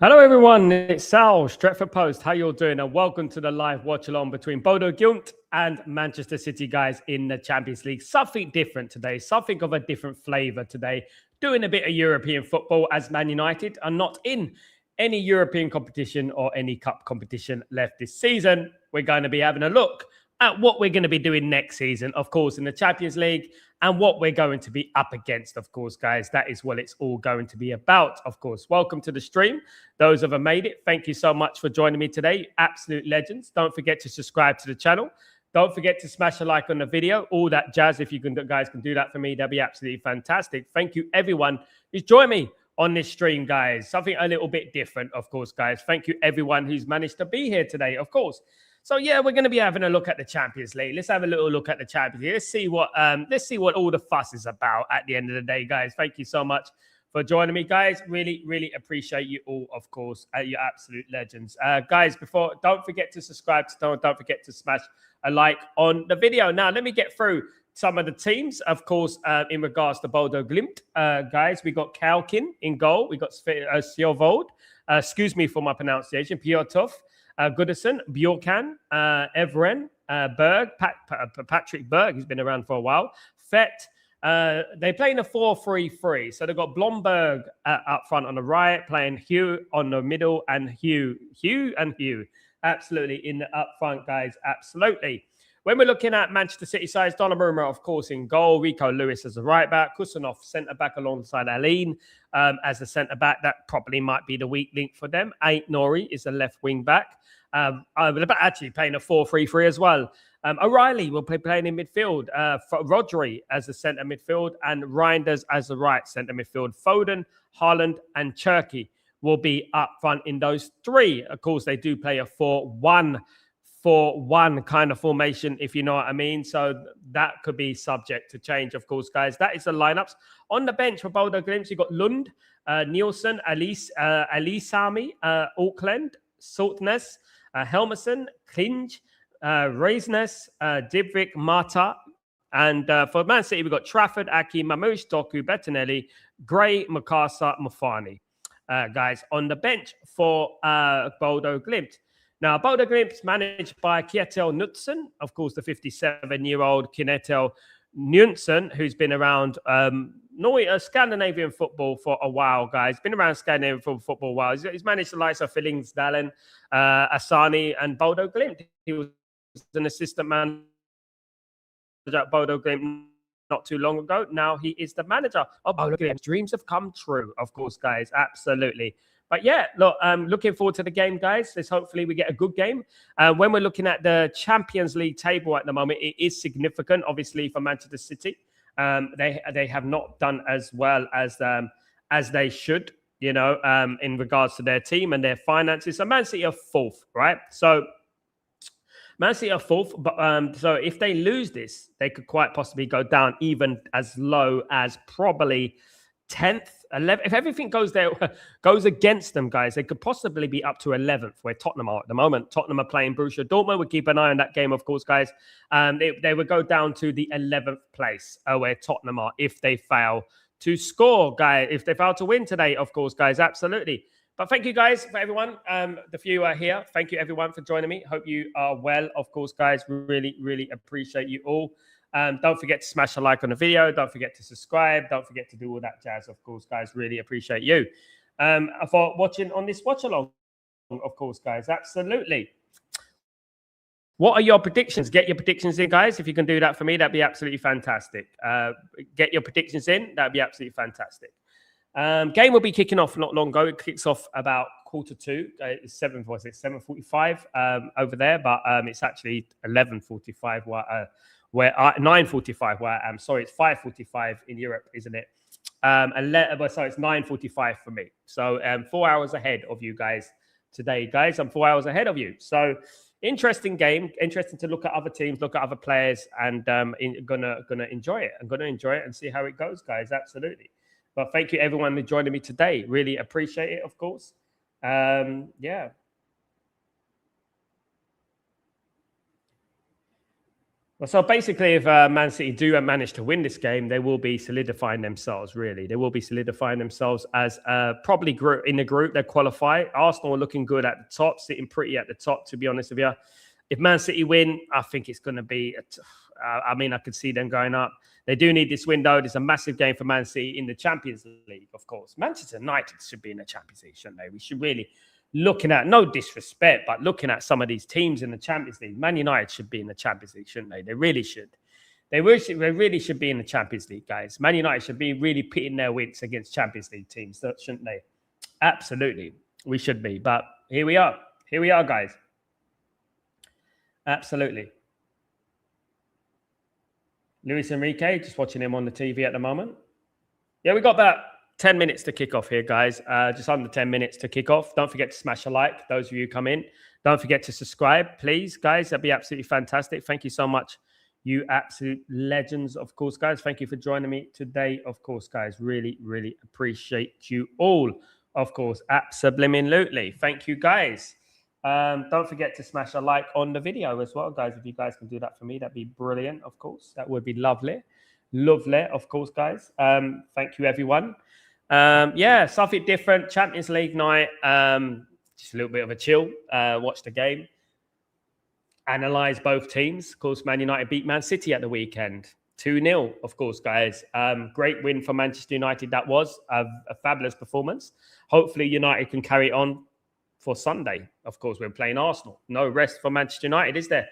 Hello everyone, it's Sal, Stretford Post. How you all doing? And welcome to the live watch along between BODØ Glimt and Manchester City, guys, in the Champions League. Something different today, something of a different flavour today. Doing a bit of European football as Man United are not in any European competition or any cup competition left this season. We're going to be having a look at what we're going to be doing next season, of course, in the Champions League, and what we're going to be up against, of course, guys. That is what it's all going to be about, of course. Welcome to the stream. Those who have made it, thank you so much for joining me today. Absolute legends. Don't forget to subscribe to the channel. Don't forget to smash a like on the video. All that jazz, if you guys can do that for me, that'd be absolutely fantastic. Thank you, everyone who's joined me on this stream, guys. Something a little bit different, of course, guys. Thank you, everyone who's managed to be here today, of course. So yeah, we're going to be having a look at the Champions League. Let's have a little look at the Champions League. Let's see what all the fuss is about at the end of the day, guys. Thank you so much for joining me, guys. Really appreciate you all, of course. You're absolute legends, guys. Don't forget to subscribe. Don't forget to smash a like on the video. Now, let me get through some of the teams, of course, in regards to BODO Glimt, guys. We got Kalkin in goal. We got Sjovold. Excuse me for my pronunciation. Piotov. Goodison, Bjorkan, Evren, Berg, Patrick Berg, who's been around for a while. Fett, they play in a 4-3-3. So they've got Blomberg up front on the right, playing Hugh on the middle, and Hugh. Absolutely, in the up front, guys. Absolutely. When we're looking at Manchester City sides, Donnarumma, of course, in goal. Rico Lewis as a right back. Kusanov, centre back alongside Aline as a centre back. That probably might be the weak link for them. Ain't Nori is a left wing back. Actually playing a 4-3-3 as well. O'Reilly will be playing in midfield. Rodri as a centre midfield. And Reinders as a right centre midfield. Foden, Haaland, and Cherky will be up front in those three. Of course, they do play a 4-1-4-1 kind of formation, if you know what I mean. So that could be subject to change, of course, guys. That is the lineups. On the bench for BODO Glimt, you've got Lund, Nielsen, Alisami, Auckland, Saltness, Helmerson, Klinge, Reisnes, Dibvik, Mata. And for Man City, we've got Trafford, Aki, Mamouche, Doku, Bettinelli, Gray, Makasa, Mufani. Guys, on the bench for BODO Glimt. Now, BODO Glimt's managed by Kjetil Knutsen, of course, the 57-year-old Kjetil Knutsen, who's been around Scandinavian football for a while, guys. Been around Scandinavian football a while. He's managed the likes of Fillingsdalen, Asani, and BODO Glimt. He was an assistant manager at BODO Glimt not too long ago. Now he is the manager of BODO Glimt. Dreams have come true, of course, guys. Absolutely. But yeah, look, looking forward to the game, guys. Let's hopefully we get a good game. When we're looking at the Champions League table at the moment, it is significant, obviously, for Manchester City. They have not done as well as they should, you know, in regards to their team and their finances. So Man City are fourth, right? So Man City are fourth, but so if they lose this, they could quite possibly go down even as low as probably 10th, 11th. If everything goes against them, guys, they could possibly be up to 11th, where Tottenham are at the moment. Tottenham are playing Borussia Dortmund. We'll keep an eye on that game, of course, guys. They would go down to the 11th place, where Tottenham are, if they fail to score, guys. If they fail to win today, of course, guys, absolutely. But thank you, guys, for everyone. The few are here. Thank you, everyone, for joining me. Hope you are well, of course, guys. Really appreciate you all. Don't forget to smash a like on the video. Don't forget to subscribe. Don't forget to do all that jazz, of course, guys. Really appreciate you for watching on this watch along, of course, guys. Absolutely. What are your predictions? Get your predictions in, guys. If you can do that for me, that'd be absolutely fantastic. Get your predictions in. That'd be absolutely fantastic. Game will be kicking off not long ago. It kicks off about 1:45. It's 7:45 over there, but it's actually 11:45 where 9:45 where I am. Sorry, it's 5:45 in Europe, isn't it? Sorry, it's 9:45 for me. So 4 hours ahead of you guys today, guys. I'm 4 hours ahead of you. So interesting game. Interesting to look at other teams, look at other players, and gonna enjoy it. I'm gonna enjoy it and see how it goes, guys. Absolutely. But thank you, everyone, for joining me today. Really appreciate it, of course. Yeah. Well, so basically, if Man City do manage to win this game, they will be solidifying themselves, really. They will be solidifying themselves as probably in the group. They qualify. Arsenal are looking good at the top, sitting pretty at the top, to be honest with you. If Man City win, I think it's going to be, I mean, I could see them going up. They do need this win, though. It's a massive game for Man City in the Champions League, of course. Manchester United should be in the Champions League, shouldn't they? We should really looking at, no disrespect, but looking at some of these teams in the Champions League, Man United should be in the Champions League, shouldn't they? They really should. They really should be in the Champions League, guys. Man United should be really pitting their wits against Champions League teams, shouldn't they? Absolutely. We should be. But here we are. Here we are, guys. Absolutely. Luis Enrique, just watching him on the TV at the moment. Yeah, we got about 10 minutes to kick off here, guys. Just under 10 minutes to kick off. Don't forget to smash a like, those of you who come in. Don't forget to subscribe, please, guys. That'd be absolutely fantastic. Thank you so much, you absolute legends, of course, guys. Thank you for joining me today, of course, guys. Really, really appreciate you all, of course. Absolutely. Thank you, guys. Don't forget to smash a like on the video as well, guys. If you guys can do that for me, that'd be brilliant, of course. That would be lovely. Lovely, of course, guys. Thank you, everyone. Yeah, something different. Champions League night. Just a little bit of a chill. Watch the game. Analyze both teams. Of course, Man United beat Man City at the weekend. 2-0, of course, guys. Great win for Manchester United. That was a fabulous performance. Hopefully, United can carry it on for Sunday. Of course, we're playing Arsenal. No rest for Manchester United, is there?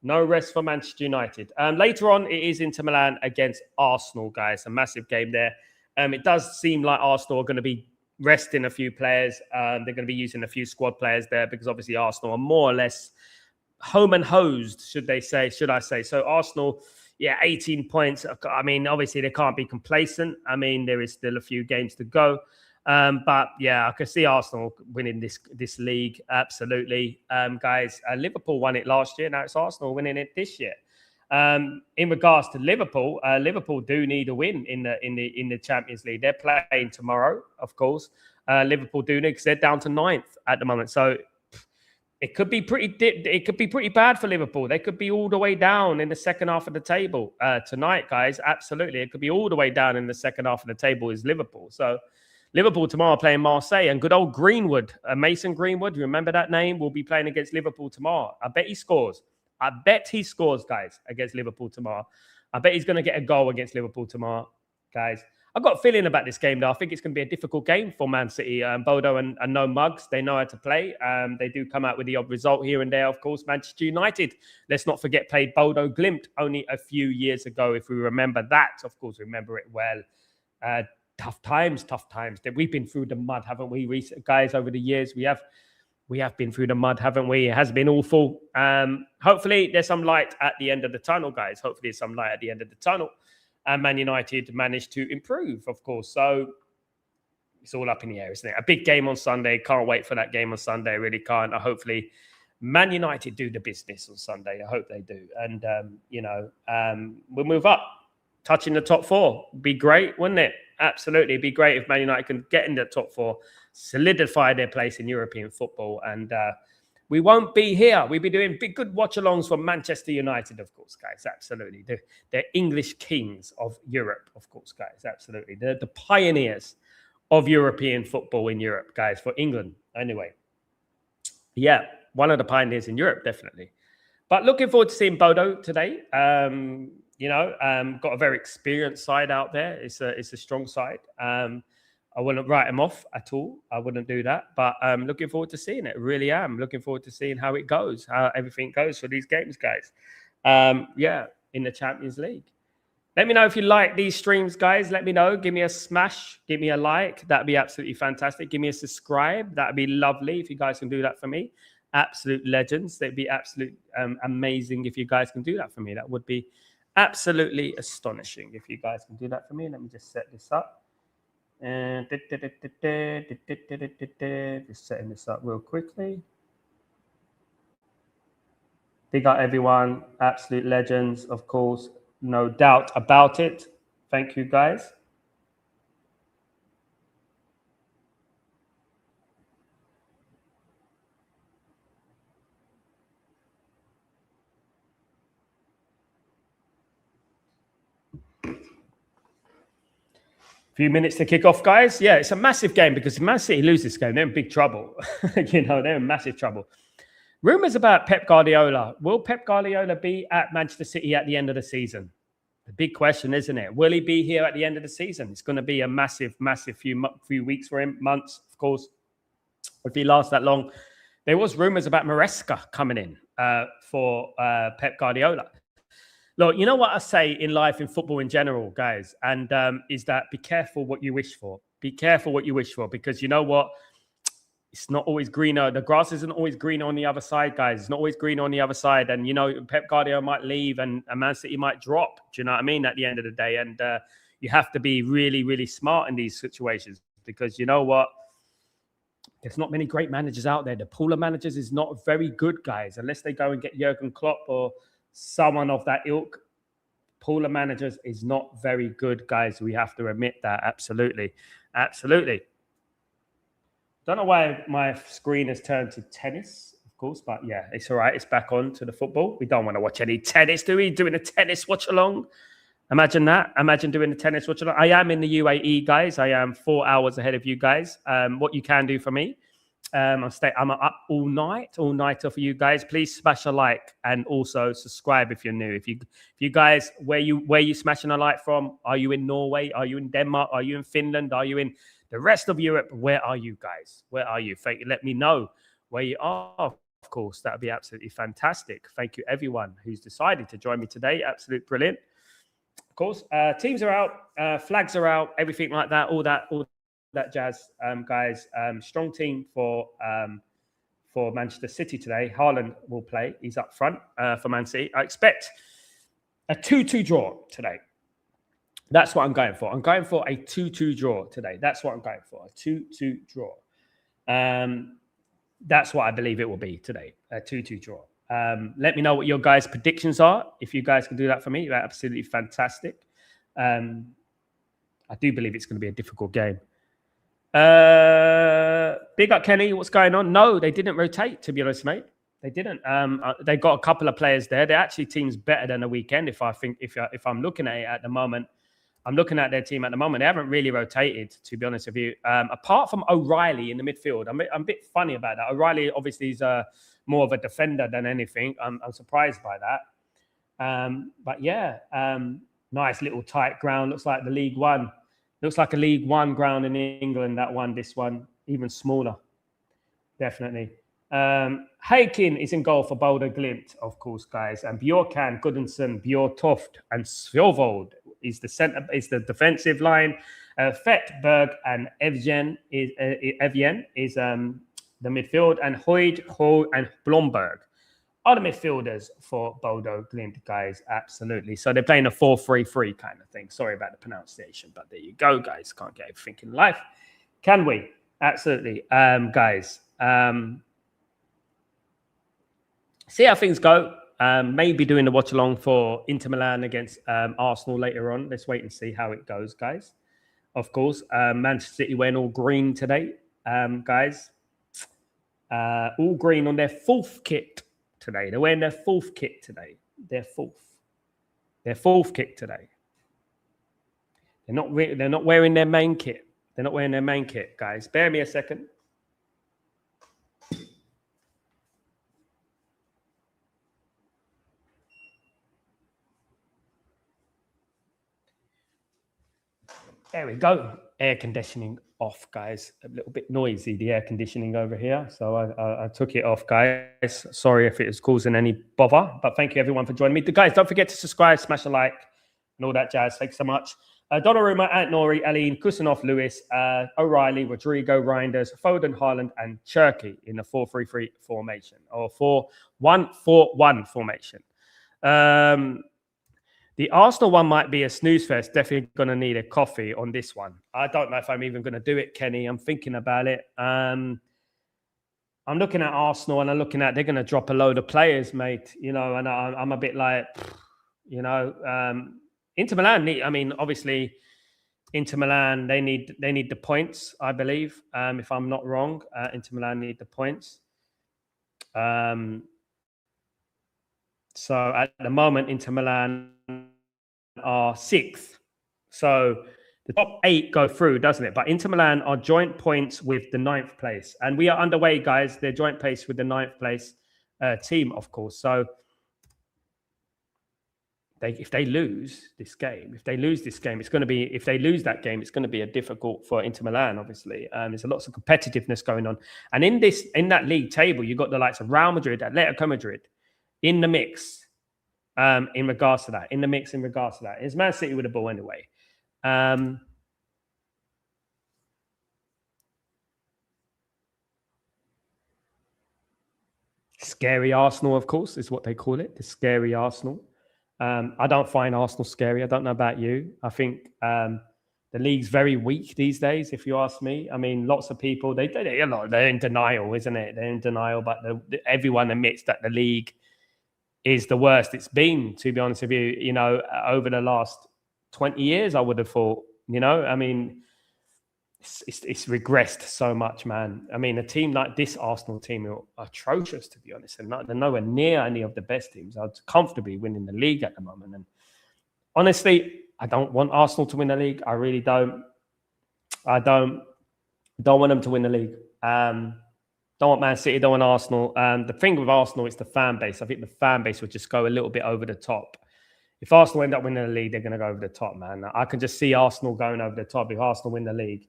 No rest for Manchester United. Later on, it is Inter Milan against Arsenal, guys. A massive game there. It does seem like Arsenal are going to be resting a few players. They're going to be using a few squad players there because obviously Arsenal are more or less home and hosed, should I say. So Arsenal, yeah, 18 points. I mean, obviously they can't be complacent. I mean, there is still a few games to go. But yeah, I could see Arsenal winning this league. Absolutely. Guys, Liverpool won it last year. Now it's Arsenal winning it this year. In regards to Liverpool, Liverpool do need a win in the Champions League. They're playing tomorrow, of course. Liverpool do need because they're down to 9th at the moment. So it could be pretty bad for Liverpool. They could be all the way down in the second half of the table tonight, guys. Absolutely, it could be all the way down in the second half of the table is Liverpool. So Liverpool tomorrow playing Marseille, and good old Greenwood, Mason Greenwood, you remember that name, will be playing against Liverpool tomorrow. I bet he scores. Guys, against Liverpool tomorrow. I bet he's going to get a goal against Liverpool tomorrow, guys. I've got a feeling about this game, though. I think it's going to be a difficult game for Man City. BODØ and no mugs. They know how to play. They do come out with the odd result here and there, of course. Manchester United, let's not forget, played BODØ Glimt only a few years ago. If we remember that, of course, remember it well. Tough times. That we've been through the mud, haven't we, guys, over the years? We have been through the mud, haven't we? It has been awful. Hopefully, there's some light at the end of the tunnel, guys. Hopefully, there's some light at the end of the tunnel. And Man United managed to improve, of course. So it's all up in the air, isn't it? A big game on Sunday. Can't wait for that game on Sunday. I really can't. Hopefully, Man United do the business on Sunday. I hope they do. And, we'll move up. Touching the top 4. Be great, wouldn't it? Absolutely. It'd be great if Man United can get in the top 4, solidify their place in European football. And we won't be here. We'll be doing big, good watch-alongs for Manchester United, of course, guys. Absolutely. They're English kings of Europe, of course, guys. Absolutely. They're the pioneers of European football in Europe, guys, for England. Anyway. Yeah, one of the pioneers in Europe, definitely. But looking forward to seeing BODØ today. Got a very experienced side out there. It's a strong side. I wouldn't write them off at all. I wouldn't do that. But I'm looking forward to seeing it. Really am. Looking forward to seeing how it goes, how everything goes for these games, guys. In the Champions League. Let me know if you like these streams, guys. Let me know. Give me a smash. Give me a like. That'd be absolutely fantastic. Give me a subscribe. That'd be lovely if you guys can do that for me. Absolute legends. That'd be absolutely amazing if you guys can do that for me. That would be absolutely astonishing if you guys can do that for me. Let me just set this up. And just setting this up real quickly. Big up everyone. Absolute legends, of course. No doubt about it. Thank you, guys. Few minutes to kick off, guys. Yeah, it's a massive game because if Man City lose this game, they're in big trouble. They're in massive trouble. Rumours about Pep Guardiola. Will Pep Guardiola be at Manchester City at the end of the season? The big question, isn't it? Will he be here at the end of the season? It's going to be a massive few weeks for him, months, of course, if he lasts that long. There was rumours about Maresca coming in for Pep Guardiola. Look, you know what I say in life, in football in general, guys, and is that be careful what you wish for. Be careful what you wish for, because you know what? It's not always greener. The grass isn't always greener on the other side, guys. It's not always greener on the other side. And, Pep Guardiola might leave and Man City might drop. Do you know what I mean? At the end of the day. And you have to be really, really smart in these situations, because you know what? There's not many great managers out there. The pool of managers is not very good, guys, unless they go and get Jurgen Klopp or someone of that ilk. Pool of managers is not very good, guys. We have to admit that. Absolutely. Absolutely. Don't know why my screen has turned to tennis, of course, but yeah, it's all right. It's back on to the football. We don't want to watch any tennis, do we? Doing a tennis watch along. Imagine that. Imagine doing a tennis watch along. I am in the UAE, guys. I am 4 hours ahead of you guys. What you can do for me, I'm up all nighter for you guys. Please smash a like and also subscribe if you're new. If you guys, where you smashing a like from? Are you in Norway? Are you in Denmark? Are you in Finland? Are you in the rest of Europe? Where are you guys? Where are you? Thank you. Let me know where you are. Of course, that would be absolutely fantastic. Thank you, everyone who's decided to join me today. Absolute brilliant. Of course, teams are out, flags are out, everything like that, all that jazz, guys. Strong team for Manchester City today. Haaland will play. He's up front for Man City. I expect a 2-2 draw today. That's what I'm going for. I'm going for a 2-2 draw today. That's what I'm going for. A 2-2 draw. That's what I believe it will be today. A 2-2 draw. Let me know what your guys' predictions are. If you guys can do that for me, that's absolutely fantastic. I do believe it's going to be a difficult game. Big up, Kenny. What's going on? No, they didn't rotate, to be honest, mate. They didn't. They got a couple of players there. They're actually teams better than the weekend. If I'm looking at it at the moment, I'm looking at their team at the moment. They haven't really rotated, to be honest with you. Apart from O'Reilly in the midfield, I'm a bit funny about that. O'Reilly obviously is more of a defender than anything. I'm surprised by that. But yeah, nice little tight ground. Looks like the League One. Looks like a League One ground in England. That one, this one, even smaller. Definitely. Heikin is in goal for BODØ Glimt, of course, guys. And Bjorkan, Goodinson, Bjortoft, and Svjovold is the defensive line. Fettberg and Evjen is the midfield, and Hoyd, Ho, and Blomberg are the midfielders for BODØ Glimt, guys. Absolutely. So they're playing a 4-3-3 kind of thing. Sorry about the pronunciation, but there you go, guys. Can't get everything in life, can we? Absolutely, guys. See how things go. Maybe doing the watch along for Inter Milan against Arsenal later on. Let's wait and see how it goes, guys. Of course, Manchester City wearing all green today, guys. All green on their fourth kit today. They're wearing their fourth kit today. Their fourth kit today. They're not wearing their main kit. They're not wearing their main kit, guys. Bear me a second. There we go. Air conditioning off, guys. A little bit noisy, the air conditioning over here. So I took it off, guys. Sorry if it is causing any bother, but thank you everyone for joining me. Guys, don't forget to subscribe, smash a like, and all that jazz. Thanks so much. Donnarumma, Ant Nori, Aline, Kusanov, Lewis, O'Reilly, Rodrigo, Reinders, Foden, Haaland, and Cherky in the 4-3-3 formation, or 4-1-4-1 formation. The Arsenal one might be a snooze fest. Definitely going to need a coffee on this one. I don't know if I'm even going to do it, Kenny. I'm thinking about it. I'm looking at Arsenal and I'm looking at they're going to drop a load of players, mate. And I'm a bit like, Inter Milan. Obviously, Inter Milan they need the points. I believe, if I'm not wrong, Inter Milan need the points. So at the moment, Inter Milan are 6th. So The top 8 go through, doesn't it? But Inter Milan are joint points with the 9th place. And we are underway, guys. They're joint place with the 9th place team, of course. So if they lose this game, it's going to be, if they lose that game, it's going to be a difficult for Inter Milan, obviously. There's lots of competitiveness going on. And in that league table, you've got the likes of Real Madrid, Atletico Madrid in the mix in regards to that. It's Man City with the ball anyway. Scary Arsenal, of course, is what they call it. The scary Arsenal. I don't find Arsenal scary. I don't know about you. I think the league's very weak these days, if you ask me. I mean, lots of people, they're in denial, isn't it? They're in denial, but everyone admits that the league is the worst it's been, to be honest with you, over the last 20 years, I would have thought, I mean, it's regressed so much, man. I mean, a team like this Arsenal team are atrocious, to be honest, and they're nowhere near any of the best teams. I'd comfortably winning the league at the moment. And honestly, I don't want Arsenal to win the league. I really don't. I don't want them to win the league. Don't want Man City, don't want Arsenal. The thing with Arsenal is the fan base. I think the fan base would just go a little bit over the top. If Arsenal end up winning the league, they're going to go over the top, man. I can just see Arsenal going over the top. If Arsenal win the league,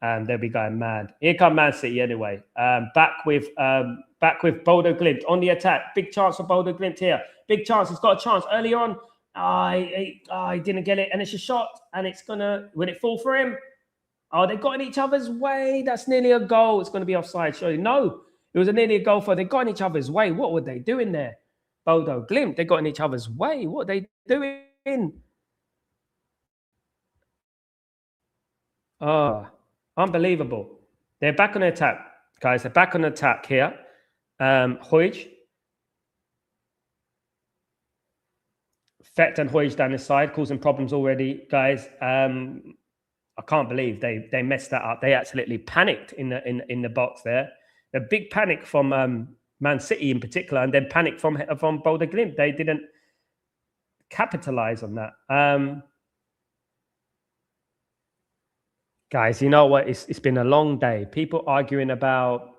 they'll be going mad. Here come Man City anyway. Back with BODO Glimt on the attack. Big chance for BODO Glimt here. Big chance. He's got a chance early on. He didn't get it, and it's a shot, and it's gonna. Will it fall for him? Oh, they got in each other's way. That's nearly a goal. It's going to be offside, surely. No, it was nearly a goal for. They got in each other's way. What were they doing there? BODO Glimt. They got in each other's way. What are they doing? Oh. Unbelievable. They're back on the attack, guys. They're back on the attack here. Huij. Fett and Huij down the side, causing problems already, guys. I can't believe they messed that up. They absolutely panicked in the box there. A big panic from Man City in particular, and then panic from BODO Glimt. They didn't capitalize on that. Guys, you know what? It's been a long day. People arguing about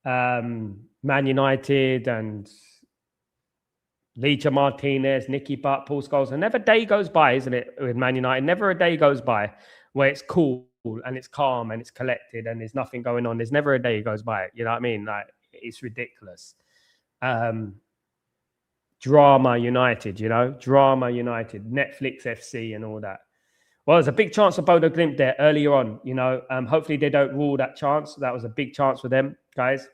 Man United and Licha Martinez, Nicky Butt, Paul Scholes. And never a day goes by, isn't it, with Man United? Never a day goes by where it's cool and it's calm and it's collected and there's nothing going on. There's never a day goes by. You know what I mean? Like, it's ridiculous. Drama United, Drama United, Netflix FC and all that. Well, there's a big chance for BODO Glimt there earlier on, Hopefully they don't rule that chance. That was a big chance for them, guys.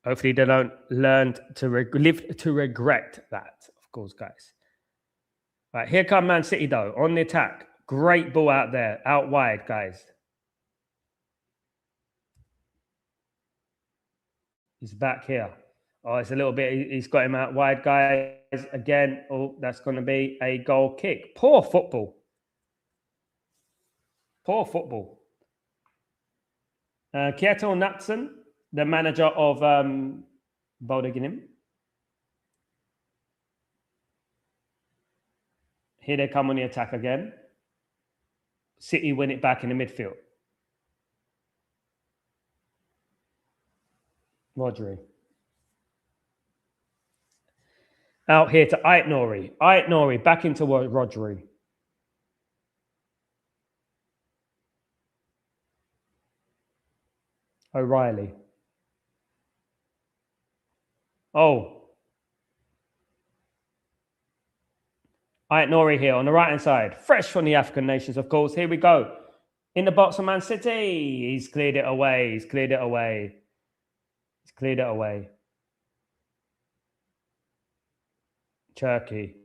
Hopefully they don't learn to live to regret that, of course, guys. Right, here come Man City, though, on the attack. Great ball out there, out wide, guys. He's back here. Oh, it's a little bit, he's got him out wide, guys. Again, oh, that's going to be a goal kick. Poor football. Poor football. Kjetil Knutsen, the manager of BODO Glimt. Here they come on the attack again. City win it back in the midfield. Rodri. Out here to Ait Nouri. Ait Nouri back into Rodri. O'Reilly. Oh. Ait Nouri here on the right-hand side. Fresh from the African nations, of course. Here we go. In the box of Man City. He's cleared it away. He's cleared it away. He's cleared it away. Turkey.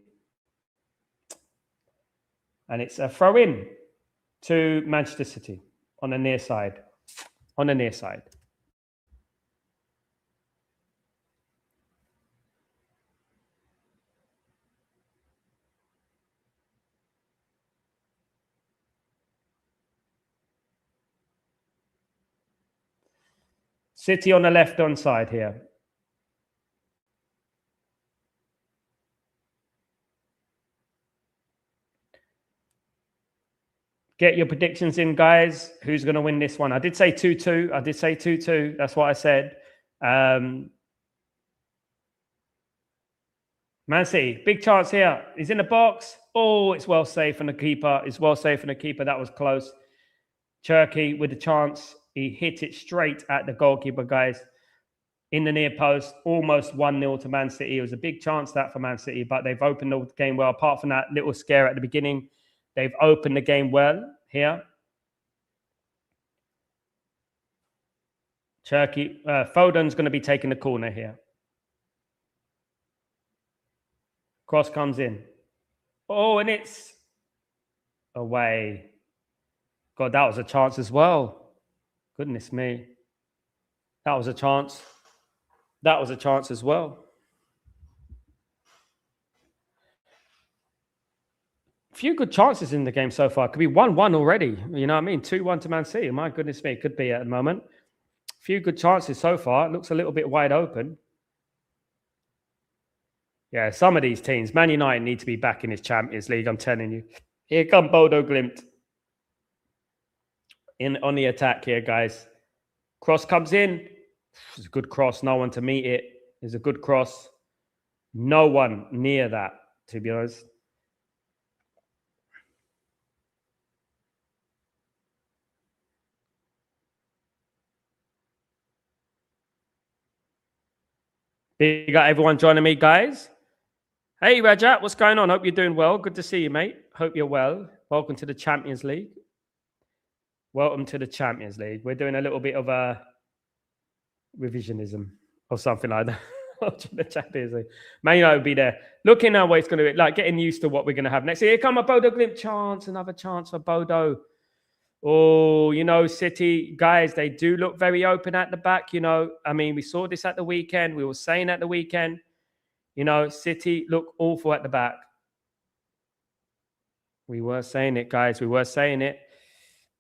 And it's a throw-in to Manchester City on the near side. On the near side. City on the left-hand side here. Get your predictions in, guys. Who's going to win this one? I did say 2-2. I did say 2-2. That's what I said. Man City, big chance here. He's in the box. Oh, it's well safe from the keeper. It's well safe from the keeper. That was close. Cherky with the chance. He hit it straight at the goalkeeper, guys. In the near post, almost 1-0 to Man City. It was a big chance that for Man City, but they've opened the game well. Apart from that little scare at the beginning, they've opened the game well here. Cherky, Foden's going to be taking the corner here. Cross comes in. Oh, and it's away. God, that was a chance as well. Goodness me. That was a chance. That was a chance as well. A few good chances in the game so far. Could be 1-1 already. You know what I mean? 2-1 to Man City. My goodness me. It could be at the moment. A few good chances so far. It looks a little bit wide open. Yeah, some of these teams, Man United need to be back in this Champions League, I'm telling you. Here come BODØ Glimt. On the attack here, guys. Cross comes in. It's a good cross. No one to meet it. It's a good cross. No one near that, to be honest. Big up everyone joining me, guys. Hey, Rajat, what's going on? Hope you're doing well. Good to see you, mate. Hope you're well. Welcome to the Champions League. Welcome to the Champions League. We're doing a little bit of a revisionism or something like that. The Champions League. Man United will be there. Looking at what it's going to be like, getting used to what we're going to have next. Here come a BODØ Glimt chance. Another chance for BODØ. Oh, you know, City, guys, they do look very open at the back. You know, I mean, we saw this at the weekend. We were saying at the weekend, you know, City look awful at the back. We were saying it, guys. We were saying it.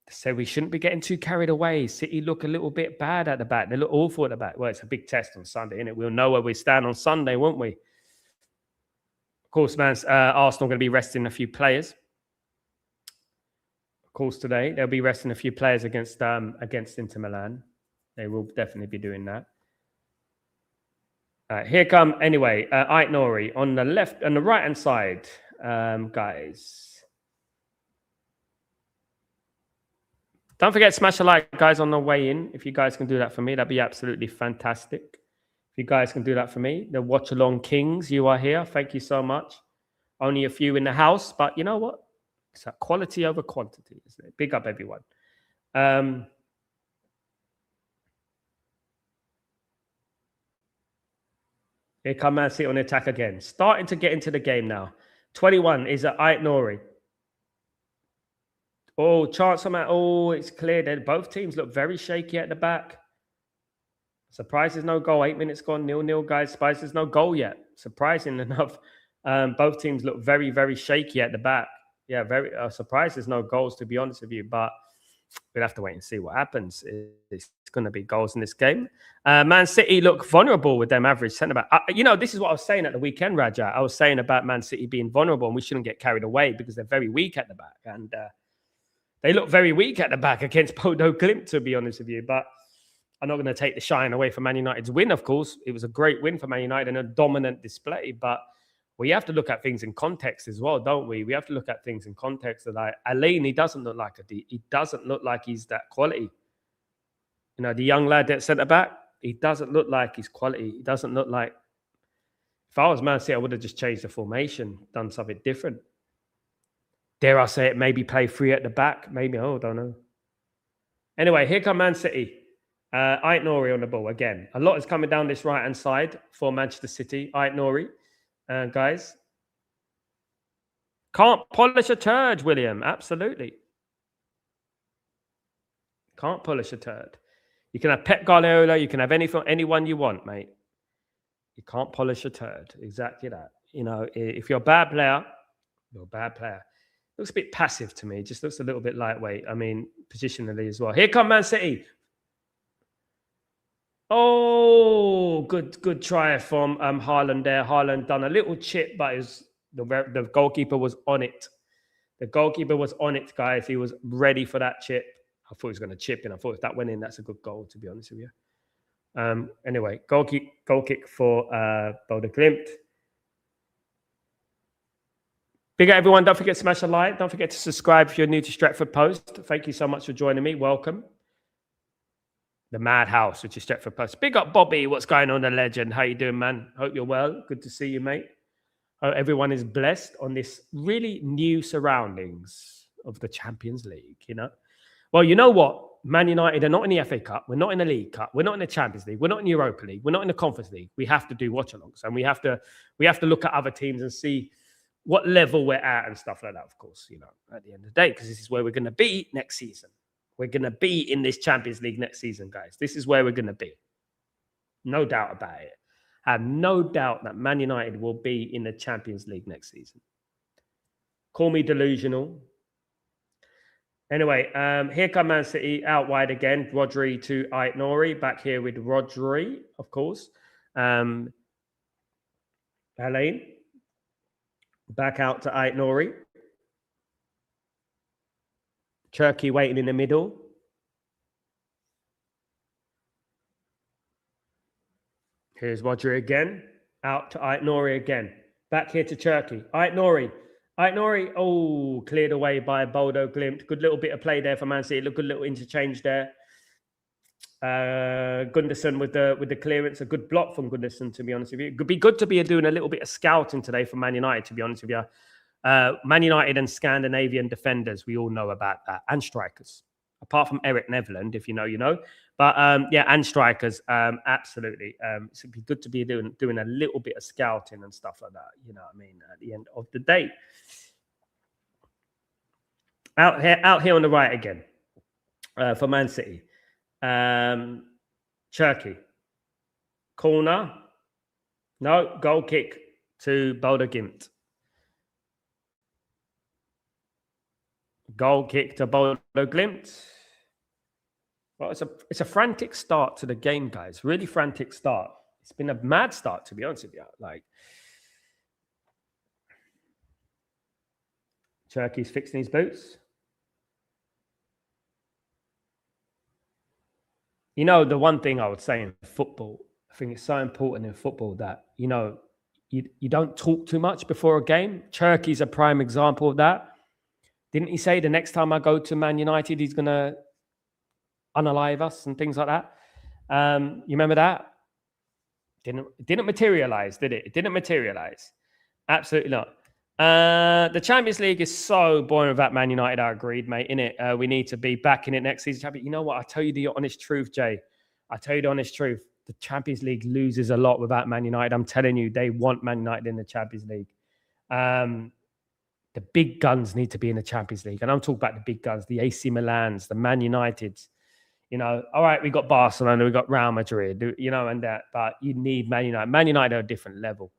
So we shouldn't be getting too carried away. City look a little bit bad at the back. They look awful at the back. Well, it's a big test on Sunday, isn't it? We'll know where we stand on Sunday, won't we? Of course, man, Arsenal going to be resting a few players. Of course, today they'll be resting a few players against Inter Milan. They will definitely be doing that. Here come, anyway, Ait Nori on the left, on the right-hand side, guys. Don't forget to smash a like, guys, on the way in. If you guys can do that for me, that'd be absolutely fantastic. If you guys can do that for me, the Watch Along Kings, you are here. Thank you so much. Only a few in the house, but you know what? It's a quality over quantity, isn't it? Big up, everyone. Here come Man City on the attack again. Starting to get into the game now. 21 is Ait Nori. Oh, chance on that. Oh, it's clear that both teams look very shaky at the back. Surprised there's no goal. 8 minutes gone. 0-0, guys. Surprised there's no goal yet. Surprising enough. Both teams look very, very shaky at the back. Yeah, very surprised there's no goals, to be honest with you. But we'll have to wait and see what happens. It's going to be goals in this game. Man City look vulnerable with them average centre-back. You know, this is what I was saying at the weekend, Raja. I was saying about Man City being vulnerable and we shouldn't get carried away because they're very weak at the back. And they look very weak at the back against BODØ Glimt, to be honest with you. But I'm not going to take the shine away from Man United's win, of course. It was a great win for Man United and a dominant display. But we have to look at things in context as well, don't we? We have to look at things in context. Like Alain, he doesn't look like he doesn't look like he's that quality. You know, the young lad at centre back, he doesn't look like he's quality. He doesn't look like. If I was Man City, I would have just changed the formation, done something different. Dare I say it? Maybe play free at the back. Maybe, I don't know. Anyway, here come Man City. Ait Nori on the ball again. A lot is coming down this right-hand side for Manchester City. Ait Nori. Guys. Can't polish a turd, William. Absolutely. Can't polish a turd. You can have Pep Guardiola. You can have anyone you want, mate. You can't polish a turd. Exactly that. You know, if you're a bad player, you're a bad player. Looks a bit passive to me. Just looks a little bit lightweight. I mean, positionally as well. Here come Man City. Oh, good try from Haaland there. Haaland done a little chip, but the goalkeeper was on it. The goalkeeper was on it, guys. He was ready for that chip. I thought he was going to chip in. I thought if that went in, that's a good goal, to be honest with you. Anyway, goal kick for BODØ Glimt. Big up, everyone. Don't forget to smash a like. Don't forget to subscribe if you're new to Stretford Post. Thank you so much for joining me. Welcome. The Madhouse, which is Stretford Post. Big up, Bobby. What's going on, the legend? How you doing, man? Hope you're well. Good to see you, mate. Hope everyone is blessed on this really new surroundings of the Champions League, you know? Well, you know what? Man United are not in the FA Cup. We're not in the League Cup. We're not in the Champions League. We're not in the Europa League. We're not in the Conference League. We have to do watch-alongs, and we have to look at other teams and see what level we're at and stuff like that, of course, you know, at the end of the day, because this is where we're going to be next season. We're going to be in this Champions League next season, guys. This is where we're going to be. No doubt about it. I have no doubt that Man United will be in the Champions League next season. Call me delusional. Anyway, here come Man City out wide again. Rodri to Aït-Nouri. Back here with Rodri, of course. Alain. Back out to Aït-Nouri. Cherki waiting in the middle. Here's Rodri again. Out to Aït-Nouri again. Back here to Cherki. Aït-Nouri. Aït-Nouri. Oh, cleared away by BODØ Glimt. Good little bit of play there for Man City. Good little interchange there. Gunderson with the clearance. A good block from Gunderson, to be honest with you. It could be good to be doing a little bit of scouting today for Man United, to be honest with you. Man United and Scandinavian defenders, we all know about that. And strikers. Apart from Eric Nevland, if you know, you know. But yeah, and strikers, absolutely. It would be good to be doing a little bit of scouting and stuff like that. You know what I mean? At the end of the day. Out here on the right again for Man City. Cherki. Corner. No, goal kick to BODØ Glimt. Goal kick to BODØ Glimt. Well, it's a frantic start to the game, guys. Really frantic start. It's been a mad start, to be honest with you. Like, Cherki's fixing his boots. You know, the one thing I would say in football, I think it's so important in football that, you know, you don't talk too much before a game. Cherki's a prime example of that. Didn't he say the next time I go to Man United, he's going to unalive us and things like that? You remember that? Didn't materialize, did it? It didn't materialize. Absolutely not. The Champions League is so boring without Man United. I agreed, mate. In it, we need to be back in it next season. You know what? I'll tell you the honest truth, Jay. I'll tell you the honest truth. The Champions League loses a lot without Man United. I'm telling you, they want Man United in the Champions League. The big guns need to be in the Champions League. And I'm talking about the big guns, the AC Milans, the Man Uniteds. You know, all right, we got Barcelona, we got Real Madrid, you know, and that, but you need Man United. Man United are a different level.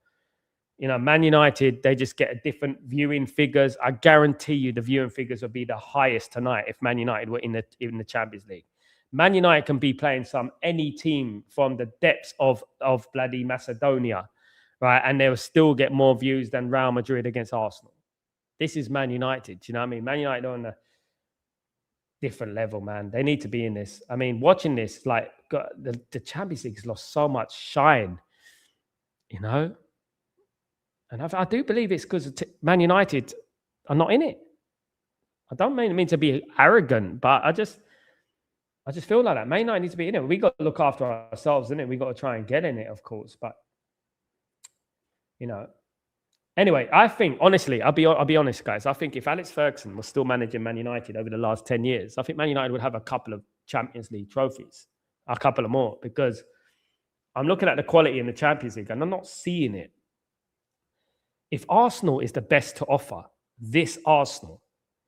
You know, Man United, they just get a different viewing figures. I guarantee you the viewing figures will be the highest tonight if Man United were in the Champions League. Man United can be playing any team from the depths of bloody Macedonia, right? And they'll still get more views than Real Madrid against Arsenal. This is Man United. You know what I mean? Man United are on a different level, man. They need to be in this. I mean, watching this, like, the Champions League has lost so much shine, you know? And I do believe it's because Man United are not in it. I don't mean to be arrogant, but I just feel like that. Man United needs to be in it. We got to look after ourselves, innit? We got to try and get in it, of course. But, you know, anyway, I think, honestly, I'll be honest, guys. I think if Alex Ferguson was still managing Man United over the last 10 years, I think Man United would have a couple of Champions League trophies, a couple of more, because I'm looking at the quality in the Champions League and I'm not seeing it. If Arsenal is the best to offer, this Arsenal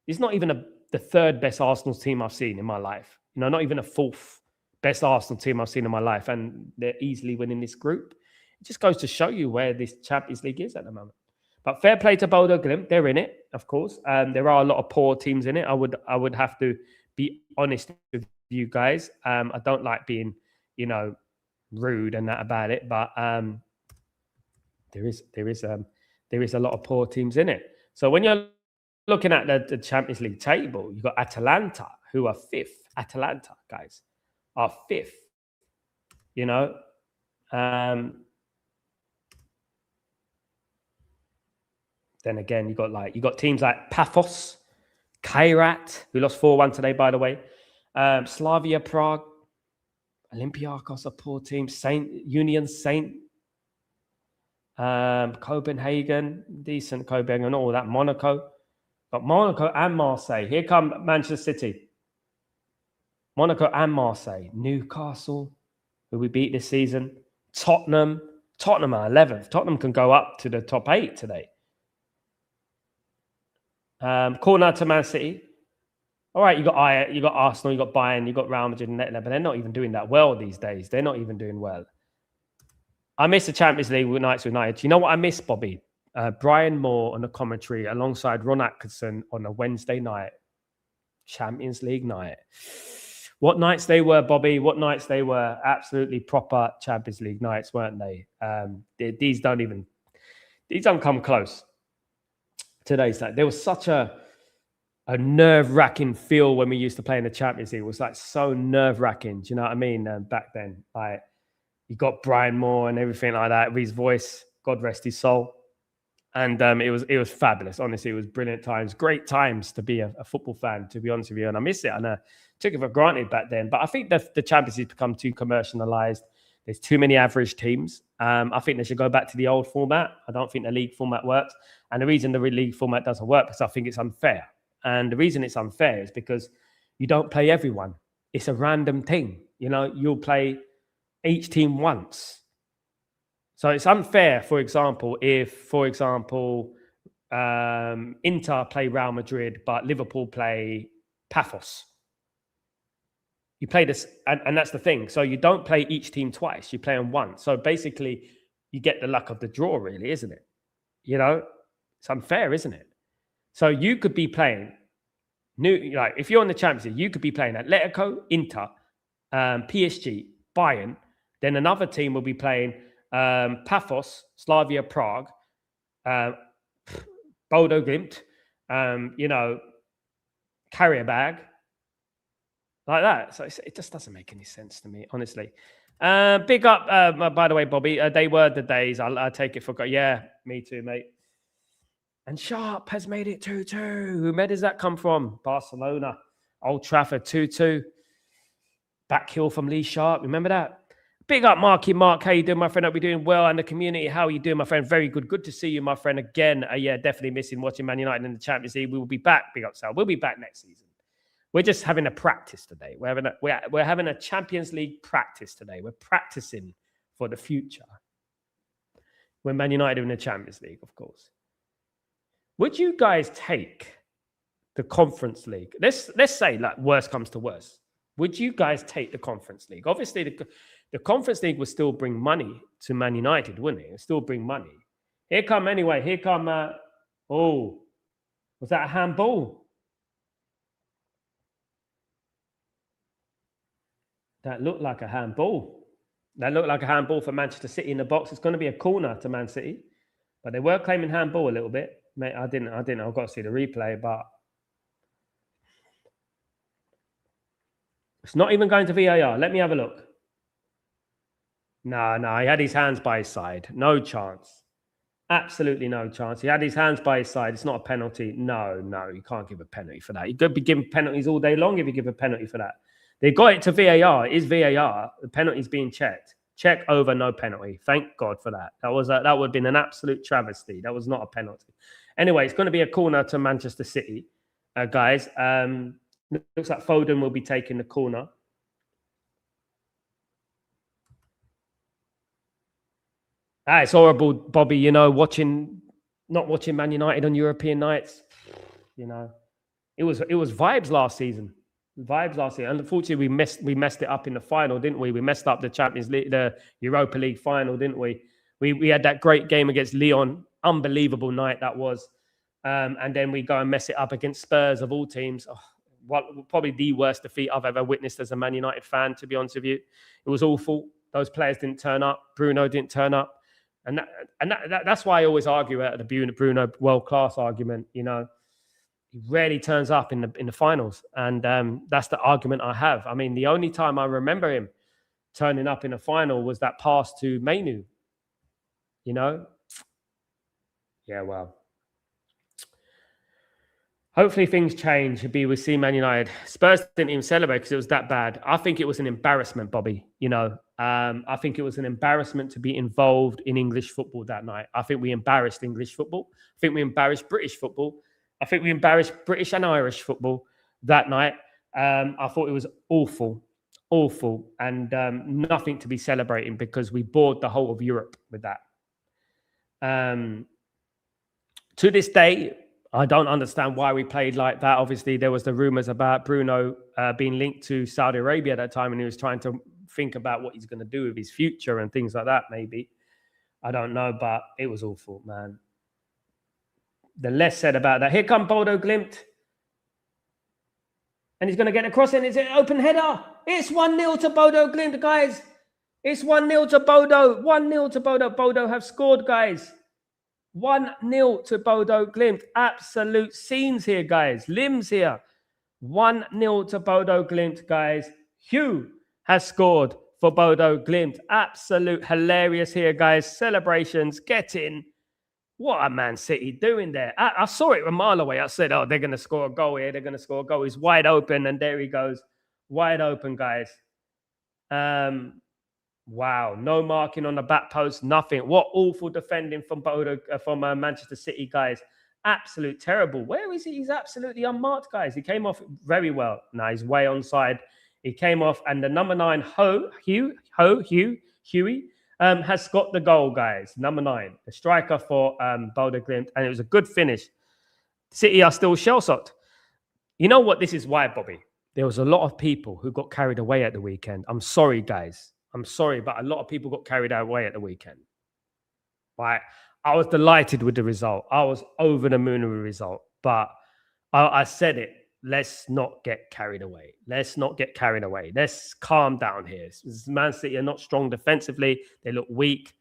is not even the third best Arsenal team I've seen in my life. You know, not even a fourth best Arsenal team I've seen in my life, and they're easily winning this group. It just goes to show you where this Champions League is at the moment. But fair play to BODØ Glimt. They're in it, of course. There are a lot of poor teams in it. I would have to be honest with you guys. I don't like being, you know, rude and that about it. But there is a lot of poor teams in it. So when you're looking at the Champions League table, you've got Atalanta, who are 5th. Atalanta, guys, are 5th. You know, then again, you got teams like Paphos, Kairat, who lost 4-1 today, by the way. Slavia Prague, Olympiacos, a poor team. Union Saint, Copenhagen, decent Copenhagen, all that. Monaco. Got Monaco and Marseille. Here come Manchester City. Monaco and Marseille. Newcastle, who we beat this season. Tottenham. Tottenham are 11th. Tottenham can go up to the top 8 today. Corner to Man City. All right, you got Arsenal, you got Bayern, you got Real Madrid and Netherlands, but they're not even doing that well these days. They're not even doing well. I miss the Champions League nights with United. You know what I miss, Bobby? Brian Moore on the commentary alongside Ron Atkinson on a Wednesday night. Champions League night. What nights they were, Bobby. What nights they were. Absolutely proper Champions League nights, weren't they? These don't come close. Today's night. There was such a nerve-wracking feel when we used to play in the Champions League. It was like so nerve-wracking. Do you know what I mean? Back then, like you got Brian Moore and everything like that. His voice, God rest his soul. And it was fabulous. Honestly, it was brilliant times. Great times to be a football fan, to be honest with you. And I miss it. And I took it for granted back then. But I think the Champions League become too commercialized. There's too many average teams. I think they should go back to the old format. I don't think the league format works. And the reason the league format doesn't work is I think it's unfair. And the reason it's unfair is because you don't play everyone. It's a random thing. You know, you'll play each team once. So it's unfair, for example, if, Inter play Real Madrid, but Liverpool play Paphos. You play this, and that's the thing. So you don't play each team twice. You play them once. So basically, you get the luck of the draw, really, isn't it? You know, it's unfair, isn't it? So you could be playing if you're in the Champions League, you could be playing Atletico, Inter, PSG, Bayern. Then another team will be playing Paphos, Slavia Prague, BODØ Glimt, carrier bag, like that. So it just doesn't make any sense to me, honestly. Big up, by the way, Bobby. They were the days. I'll take it for... Yeah, me too, mate. And Sharp has made it 2-2. Where does that come from? Barcelona. Old Trafford, 2-2. Back heel from Lee Sharp. Remember that? Big up, Marky Mark. How you doing, my friend? Hope you're doing well. And the community, how are you doing, my friend? Very good. Good to see you, my friend. Again, yeah, definitely missing watching Man United in the Champions League. We will be back. Big up, Sal. We'll be back next season. We're just having a practice today. We're having a Champions League practice today. We're practicing for the future. We're Man United in the Champions League, of course. Would you guys take the Conference League? Let's say, like, worst comes to worst. Would you guys take the Conference League? Obviously, the Conference League would still bring money to Man United, wouldn't it? It would still bring money. Here come, was that a handball? That looked like a handball. That looked like a handball for Manchester City in the box. It's going to be a corner to Man City. But they were claiming handball a little bit. Mate, I didn't. I've got to see the replay, but it's not even going to VAR. Let me have a look. No, he had his hands by his side. No chance. Absolutely no chance. He had his hands by his side. It's not a penalty. No, you can't give a penalty for that. You could be giving penalties all day long if you give a penalty for that. They got it to VAR. It is VAR. The penalty's being checked. Check over, no penalty. Thank God for that. That would have been an absolute travesty. That was not a penalty. Anyway, it's going to be a corner to Manchester City, guys. Looks like Foden will be taking the corner. It's horrible, Bobby. You know, not watching Man United on European nights. You know, it was vibes last season. Unfortunately, we messed it up in the final, didn't we? We messed up the Champions League, the Europa League final, didn't we? We had that great game against Lyon. Unbelievable night that was. And then we go and mess it up against Spurs of all teams. Probably the worst defeat I've ever witnessed as a Man United fan, to be honest with you. It was awful. Those players didn't turn up. Bruno didn't turn up. And that's why I always argue at the Bruno world-class argument, you know. He rarely turns up in the finals, and that's the argument I have. I mean, the only time I remember him turning up in a final was that pass to Mainu. You know, yeah. Well, hopefully things change. Be with Man United. Spurs didn't even celebrate because it was that bad. I think it was an embarrassment, Bobby. You know, I think it was an embarrassment to be involved in English football that night. I think we embarrassed English football. I think we embarrassed British football. I think we embarrassed British and Irish football that night. I thought it was awful, awful, and nothing to be celebrating because we bored the whole of Europe with that. To this day, I don't understand why we played like that. Obviously, there was the rumors about Bruno being linked to Saudi Arabia at that time, and he was trying to think about what he's going to do with his future and things like that, maybe. I don't know, but it was awful, man. The less said about that. Here come BODØ Glimt. And he's going to get across and it's an open header. It's 1-0 to BODØ Glimt, guys. It's 1-0 to BODØ. 1-0 to BODØ. BODØ have scored, guys. 1-0 to BODØ Glimt. Absolute scenes here, guys. Limbs here. 1-0 to BODØ Glimt, guys. Hugh has scored for BODØ Glimt. Absolute hilarious here, guys. Celebrations. Get in. What are Man City doing there? I saw it a mile away. I said, oh, they're going to score a goal here. They're going to score a goal. He's wide open, and there he goes. Wide open, guys. Wow. No marking on the back post. Nothing. What awful defending from Manchester City, guys. Absolute terrible. Where is he? He's absolutely unmarked, guys. He came off very well. Now he's way onside. He came off, and the number 9, Huey, has got the goal, guys. Number 9, the striker for BODØ Glimt, and it was a good finish. City are still shell-shocked. You know what? This is why, Bobby. There was a lot of people who got carried away at the weekend. I'm sorry, guys. I'm sorry, but a lot of people got carried away at the weekend. Right? I was delighted with the result. I was over the moon with the result. But I said it. Let's not get carried away. Let's not get carried away. Let's calm down here. Man City are not strong defensively. They look weak.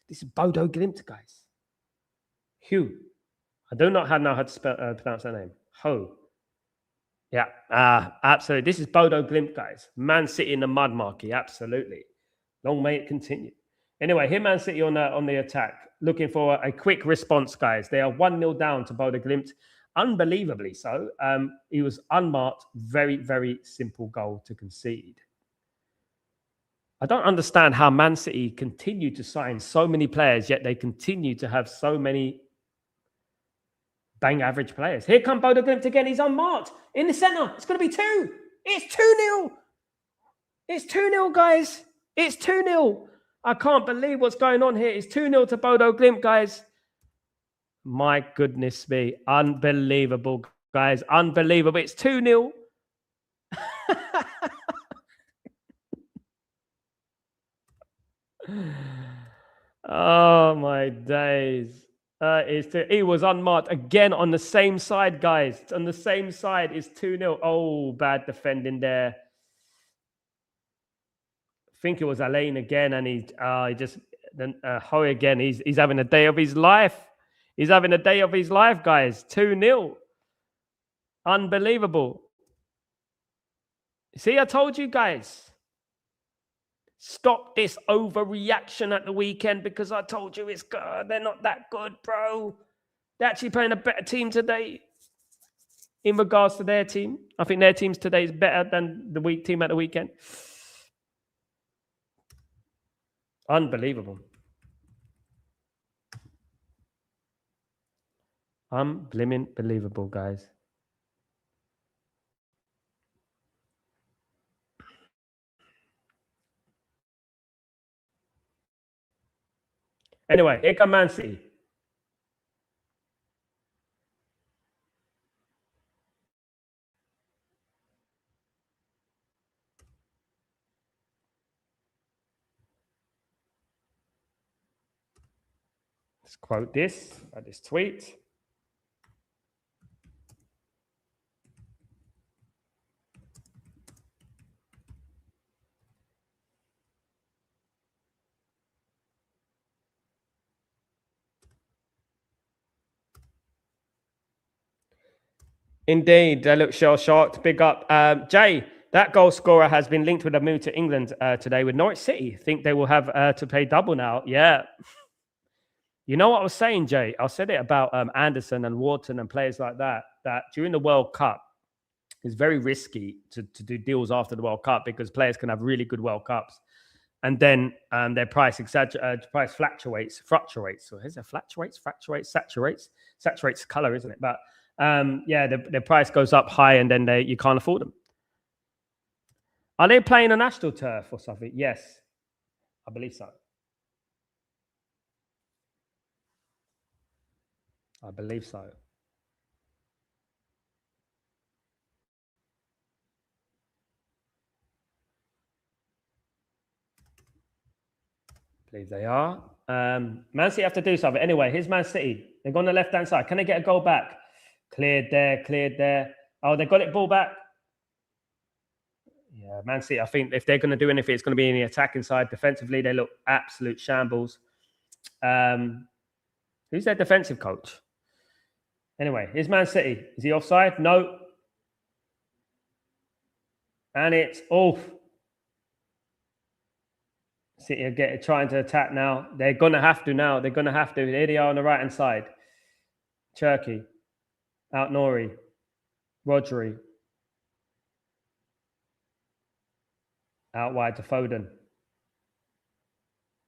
This is BODØ Glimt, guys. Hugh. I do not know how to pronounce that name. Yeah, absolutely. This is BODØ Glimt, guys. Man City in the mud, Marky. Absolutely. Long may it continue. Anyway, here Man City on the attack. Looking for a quick response, guys. They are 1-0 down to BODØ Glimt. Unbelievably so. He was unmarked. Very, very simple goal to concede. I don't understand how Man City continue to sign so many players, yet they continue to have so many bang average players. Here come BODØ Glimt again. He's unmarked. In the centre. It's going to be 2. It's 2-0. It's 2-0, guys. It's 2-0. I can't believe what's going on here. It's 2-0 to BODØ Glimt, guys. My goodness me. Unbelievable, guys. Unbelievable. It's 2-0. Oh, my days. He was unmarked again on the same side, guys. On the same side, it's 2-0. Oh, bad defending there. I think it was Alain again, and he just Hoy again. He's having a day of his life. He's having a day of his life, guys. 2-0. Unbelievable. See, I told you guys. Stop this overreaction at the weekend because I told you they're not that good, bro. They're actually playing a better team today in regards to their team. I think their teams today is better than the weak team at the weekend. Unbelievable. Unbelievable, guys. Anyway, here come Man City. Let's quote this tweet. Indeed, they look shell-shocked. Big up. Jay, that goal scorer has been linked with a move to England today with Norwich City. Think they will have to pay double now. Yeah. You know what I was saying, Jay? I said it about Anderson and Wharton and players like that, that during the World Cup, it's very risky to do deals after the World Cup because players can have really good World Cups. And then their price fluctuates. So is it saturates color, isn't it? But yeah, the price goes up high, and then you can't afford them. Are they playing on national turf or something? Yes, I believe so. I believe so. I believe they are. Man City have to do something. Anyway, here's Man City. They're going on the left-hand side. Can they get a goal back? Cleared there. Oh, they got it ball back. Yeah, Man City, I think if they're going to do anything, it's going to be in the attacking side. Defensively, they look absolute shambles. Who's their defensive coach? Anyway, here's Man City. Is he offside? No. And it's off. City are trying to attack now. They're going to have to now. They're going to have to. Here they are on the right-hand side. Cherky. Out Nori. Rodri. Out wide to Foden.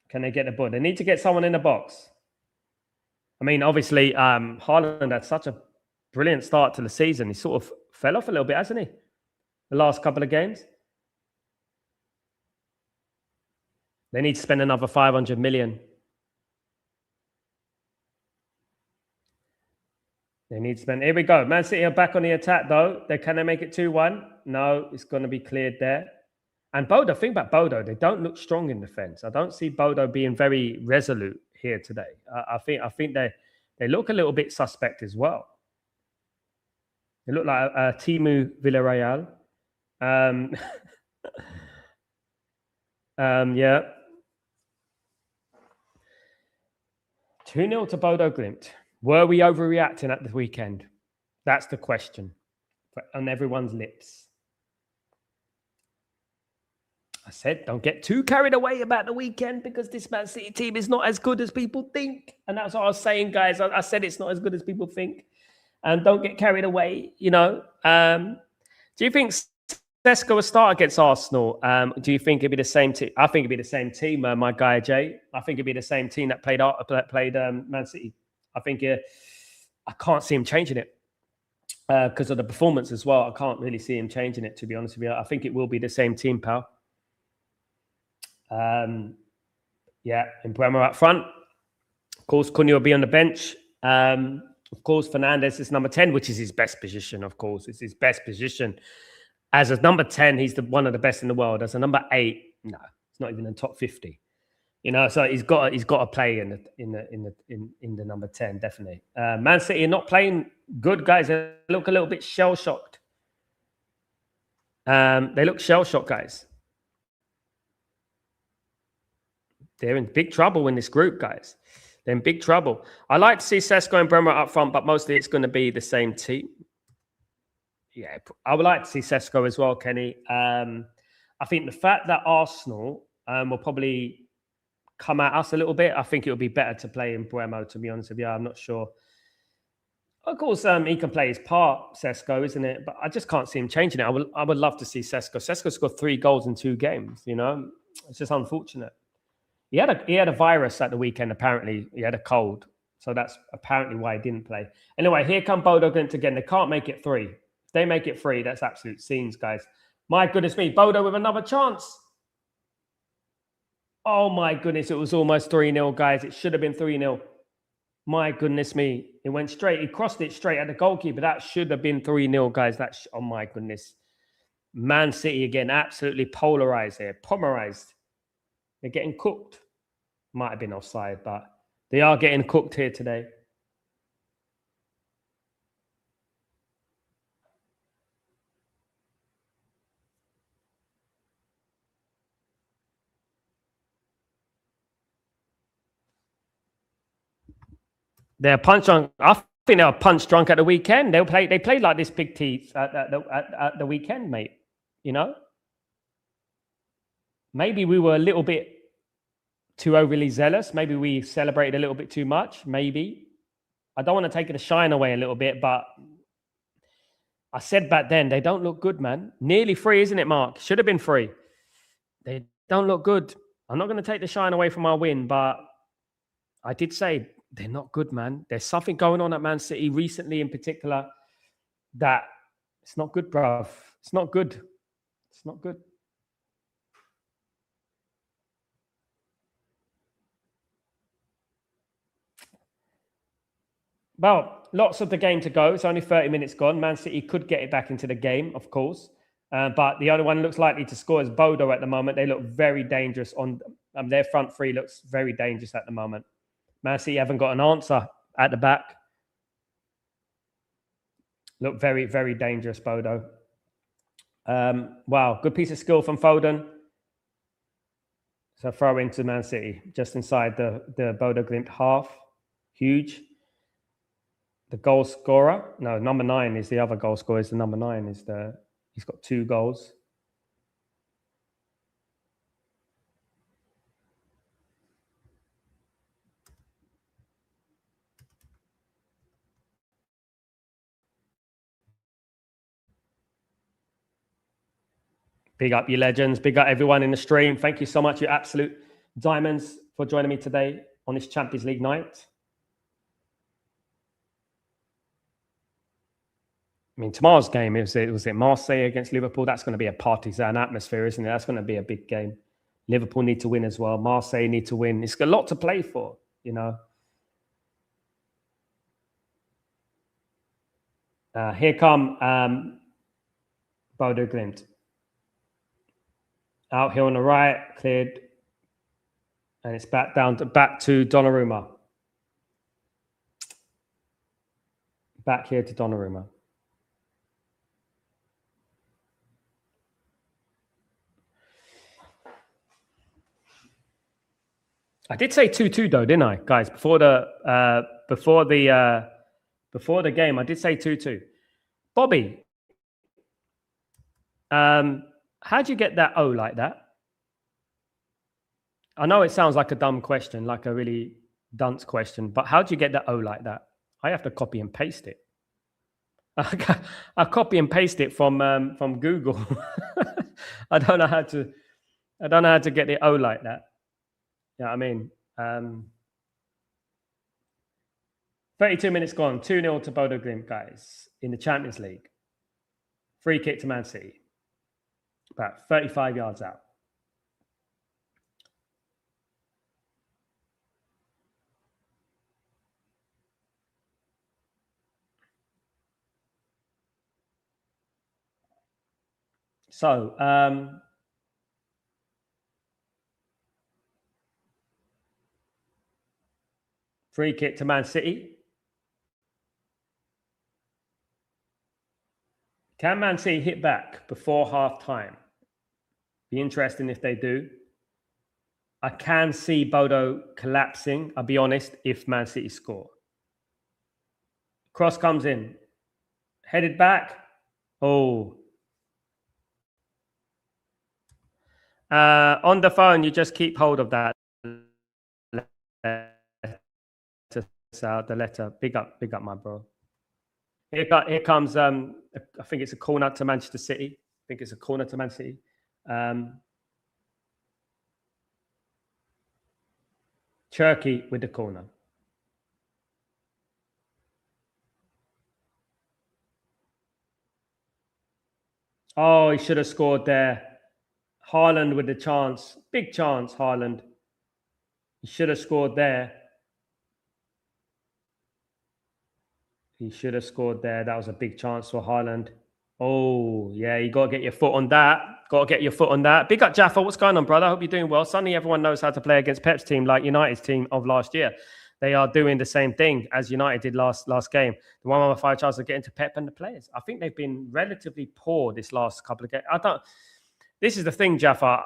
Can they get the ball? They need to get someone in the box. I mean, obviously, Haaland had such a brilliant start to the season. He sort of fell off a little bit, hasn't he? The last couple of games. They need to spend another 500 million. They need to spend. Here we go. Man City are back on the attack, though. Can they make it 2-1? No, it's going to be cleared there. And BODØ, think about BODØ. They don't look strong in defense. I don't see BODØ being very resolute here today. I think they look a little bit suspect as well. They look like Timu Villarreal. Yeah. 2-0 to BODØ Glimt. Were we overreacting at the weekend? That's the question on everyone's lips. I said, don't get too carried away about the weekend because this Man City team is not as good as people think. And that's what I was saying, guys. I said it's not as good as people think. And don't get carried away, you know. Do you think Sesko will start against Arsenal? Do you think it'd be the same team? I think it'd be the same team, my guy, Jay. I think it'd be the same team that played Man City. I think I can't see him changing it because of the performance as well. I can't really see him changing it, to be honest with you. I think it will be the same team, pal. Yeah, and Bremer up front. Of course, Cunha will be on the bench. Of course, Fernandes is number 10, which is his best position, of course. It's his best position. As a number 10, he's one of the best in the world. As a number 8, no, it's not even in the top 50. You know, so he's got to play in the number 10, definitely. Man City are not playing good, guys. They look a little bit shell-shocked. They look shell-shocked, guys. They're in big trouble in this group, guys. They're in big trouble. I like to see Sesko and Bremer up front, but mostly it's going to be the same team. Yeah, I would like to see Sesko as well, Kenny. I think the fact that Arsenal will probably come at us a little bit, I think it would be better to play in Bremer, to be honest with you. I'm not sure. Of course, he can play his part, Sesko, isn't it? But I just can't see him changing it. I would love to see Sesko. Sesko scored 3 goals in 2 games, you know? It's just unfortunate. He had a virus at the weekend, apparently. He had a cold. So that's apparently why he didn't play. Anyway, here come BODØ Glimt again. They can't make it 3. If they make it 3, that's absolute scenes, guys. My goodness me. BODØ with another chance. Oh, my goodness. It was almost 3-0, guys. It should have been 3-0. My goodness me. It went straight. He crossed it straight at the goalkeeper. That should have been 3-0, guys. Oh, my goodness. Man City again. Absolutely polarized here. Pomerized. They're getting cooked. Might have been offside, but they are getting cooked here today. They're punch on. I think they were punch drunk at the weekend. They played like this pig teeth at the weekend, mate. You know, maybe we were a little bit too overly zealous. Maybe we celebrated a little bit too much. Maybe I don't want to take the shine away a little bit, but I said back then they don't look good, man. Nearly free, isn't it, Mark? Should have been free. They don't look good. I'm not going to take the shine away from our win, but I did say they're not good, man. There's something going on at Man City recently in particular that it's not good, bruv. It's not good. It's not good. Well, lots of the game to go. It's only 30 minutes gone. Man City could get it back into the game, of course. But the only one looks likely to score is BODØ at the moment. They look very dangerous on their front three looks very dangerous at the moment. Man City haven't got an answer at the back. Look very, very dangerous, BODØ. Wow, good piece of skill from Foden. So throw into Man City, just inside the BODØ Glimt half. Huge. The goal scorer, no, number 9 is the other goal scorer. Is the number 9 is he's got 2 goals. Big up you legends. Big up everyone in the stream. Thank you so much, you absolute diamonds, for joining me today on this Champions League night. I mean, tomorrow's game, was it Marseille against Liverpool? That's going to be a partisan atmosphere, isn't it? That's going to be a big game. Liverpool need to win as well. Marseille need to win. It's a lot to play for, you know. Here come BODØ Glimt. Out here on the right, cleared. And it's back to Donnarumma. Back here to Donnarumma. I did say 2-2 though, didn't I, guys? Before the game, I did say 2-2. Bobby, how'd you get that O like that? I know it sounds like a dumb question, like a really dunce question, but how'd you get that O like that? I have to copy and paste it. I copy and paste it from Google. I don't know how to get the O like that. Yeah, I mean, 32 minutes gone, 2-0 to BODØ Glimt, guys, in the Champions League. Free kick to Man City, about 35 yards out. So, free kick to Man City. Can Man City hit back before half time? Be interesting if they do. I can see BODØ collapsing, I'll be honest, if Man City score. Cross comes in. Headed back. Oh. On the phone, you just keep hold of that the letter. Big up, my bro. Here comes, I think it's a corner to Manchester City. Cherky with the corner. Oh, he should have scored there. Haaland with the chance. Big chance, Haaland. He should have scored there. That was a big chance for Haaland. Oh, yeah, you got to get your foot on that. Big up, Jaffa. What's going on, brother? I hope you're doing well. Suddenly everyone knows how to play against Pep's team, like United's team of last year. They are doing the same thing as United did last game. The 1-1-5 chance of getting to Pep and the players. I think they've been relatively poor this last couple of games. This is the thing, Jaffa.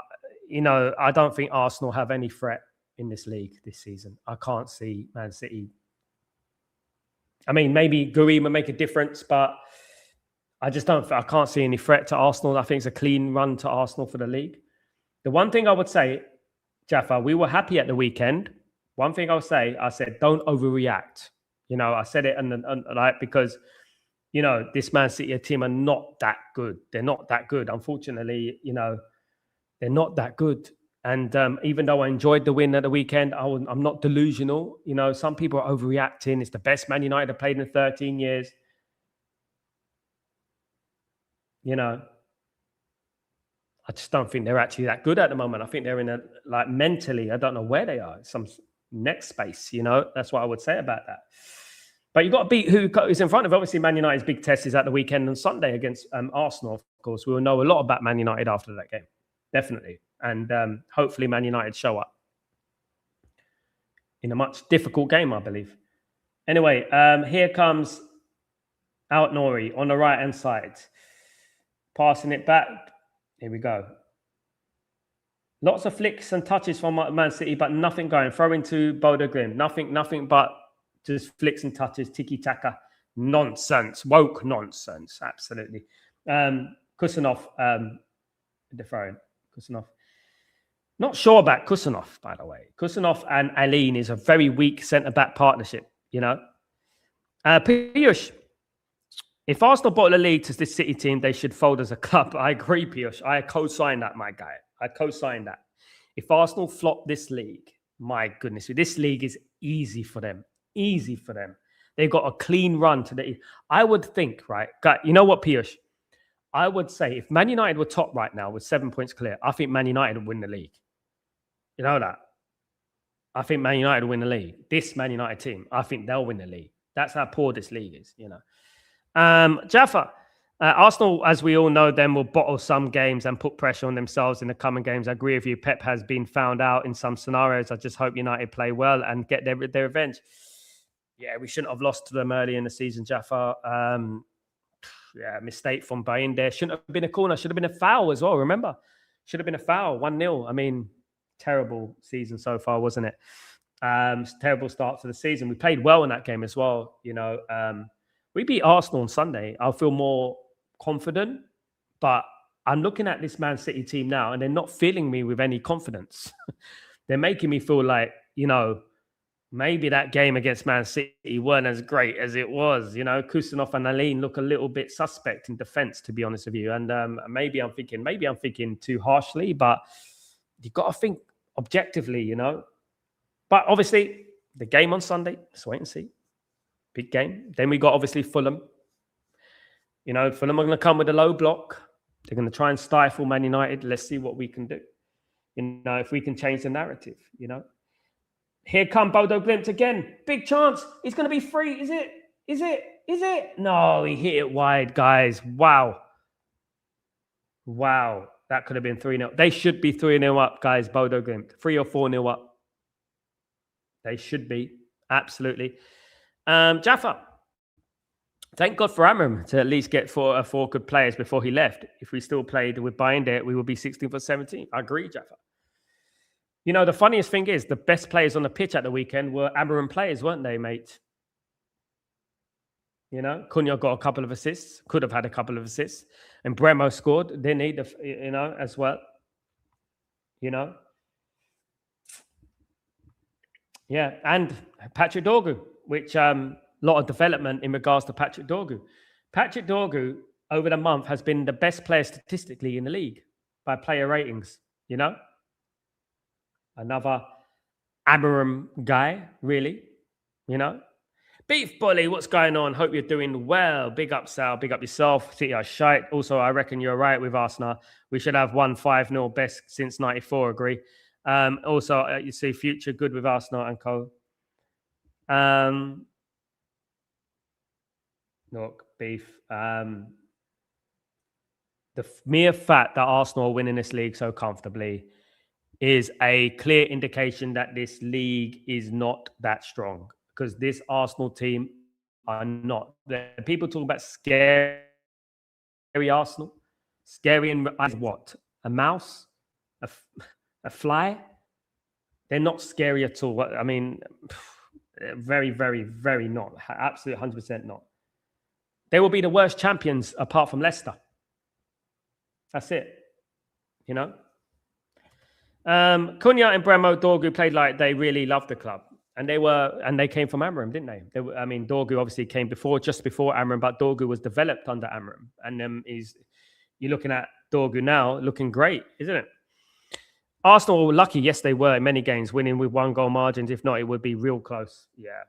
You know, I don't think Arsenal have any threat in this league this season. I can't see Man City I mean, maybe Gouiri will make a difference, but I can't see any threat to Arsenal. I think it's a clean run to Arsenal for the league. The one thing I would say, Jaffa, we were happy at the weekend. One thing I'll say, I said, don't overreact. I said it because, this Man City team are not that good. They're not that good. Unfortunately, they're not that good. And even though I enjoyed the win at the weekend, I'm not delusional. Some people are overreacting. It's the best Man United have played in 13 years. I just don't think they're actually that good at the moment. I think they're in mentally, I don't know where they are. Some next space, That's what I would say about that. But you've got to beat who is in front of. Obviously, Man United's big test is at the weekend on Sunday against Arsenal, of course. We will know a lot about Man United after that game. Definitely. And hopefully Man United show up in a much difficult game, I believe. Anyway, here comes Out Nori on the right-hand side. Passing it back. Here we go. Lots of flicks and touches from Man City, but nothing going. Throw into BODØ Glimt. Nothing but just flicks and touches. Tiki-taka. Nonsense. Woke nonsense. Absolutely. Kusanov, the throw-in. Kusanov. Not sure about Kusanov, by the way. Kusanov and Aline is a very weak centre-back partnership, Piyush, if Arsenal bottle the league to this City team, they should fold as a club. I agree, Piyush. I co-sign that, my guy. I co-sign that. If Arsenal flop this league, my goodness, this league is easy for them. Easy for them. They've got a clean run to the... I would think, right? You know what, Piyush? I would say if Man United were top right now with 7 points clear, I think Man United would win the league. You know that? I think Man United will win the league. This Man United team, I think they'll win the league. That's how poor this league is, Jaffa, Arsenal, as we all know, then will bottle some games and put pressure on themselves in the coming games. I agree with you. Pep has been found out in some scenarios. I just hope United play well and get their revenge. Yeah, we shouldn't have lost to them early in the season, Jaffa. Mistake from Banter. Shouldn't have been a corner. Should have been a foul as well, remember? Should have been a foul, 1-0. I mean, terrible season so far, wasn't it? Terrible start to the season. We played well in that game as well, We beat Arsenal on Sunday. I'll feel more confident, but I'm looking at this Man City team now and they're not filling me with any confidence. They're making me feel like, maybe that game against Man City weren't as great as it was. Kusanov and Aline look a little bit suspect in defense, to be honest with you. And maybe I'm thinking too harshly, but you've got to think objectively, But obviously, the game on Sunday, let's wait and see. Big game. Then we got obviously Fulham. Fulham are going to come with a low block. They're going to try and stifle Man United. Let's see what we can do. If we can change the narrative, Here come BODØ Glimt again. Big chance. It's going to be free. Is it? No, he hit it wide, guys. Wow. That could have been 3-0. They should be 3-0 up, guys, BODØ Glimt. 3 or 4-0 up. They should be. Absolutely. Jaffa, thank God for Amram to at least get four good players before he left. If we still played with Banter, we would be 16th or 17th. I agree, Jaffa. The funniest thing is the best players on the pitch at the weekend were Amram players, weren't they, mate? Cunha got a couple of assists, could have had a couple of assists, and Bremo scored. They need, as well. Yeah, and Patrick Dorgu, which lot of development in regards to Patrick Dorgu. Patrick Dorgu, over the month, has been the best player statistically in the league by player ratings, Another Amram guy, really, Beef Bully, what's going on? Hope you're doing well. Big up, Sal. Big up yourself. City are shite. Also, I reckon you're right with Arsenal. We should have won 5-0 best since 94, agree. Also, you see future good with Arsenal and co. Look, Beef. The mere fact that Arsenal are winning this league so comfortably is a clear indication that this league is not that strong, because this Arsenal team are not. People talk about scary Arsenal. Scary and what? A mouse? A fly? They're not scary at all. I mean, Very, very, very not. Absolutely 100% not. They will be the worst champions apart from Leicester. That's it. You know? Cunha and Bremo Dorgu played like they really loved the club. And they came from Amram, didn't they? Dorgu obviously came just before Amram, but Dorgu was developed under Amram. And you're looking at Dorgu now, looking great, isn't it? Arsenal were lucky, yes, they were in many games, winning with 1-goal margins. If not, it would be real close. Yeah.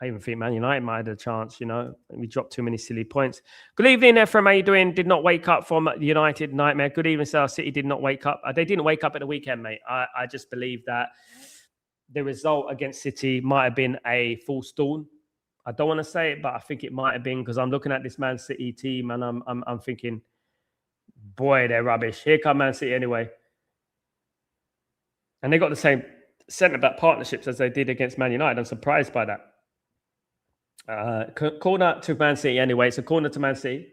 I even think Man United might have had a chance, you know. We dropped too many silly points. Good evening, Ephraim. How you doing? Did not wake up from the United nightmare. Good evening, South City. Did not wake up. They didn't wake up at the weekend, mate. I just believe that the result against City might have been a false dawn. I don't want to say it, but I think it might have been, because I'm looking at this Man City team and I'm thinking, boy, they're rubbish. Here come Man City anyway. And they got the same centre-back partnerships as they did against Man United. I'm surprised by that. Corner to Man City anyway. It's a corner to Man City.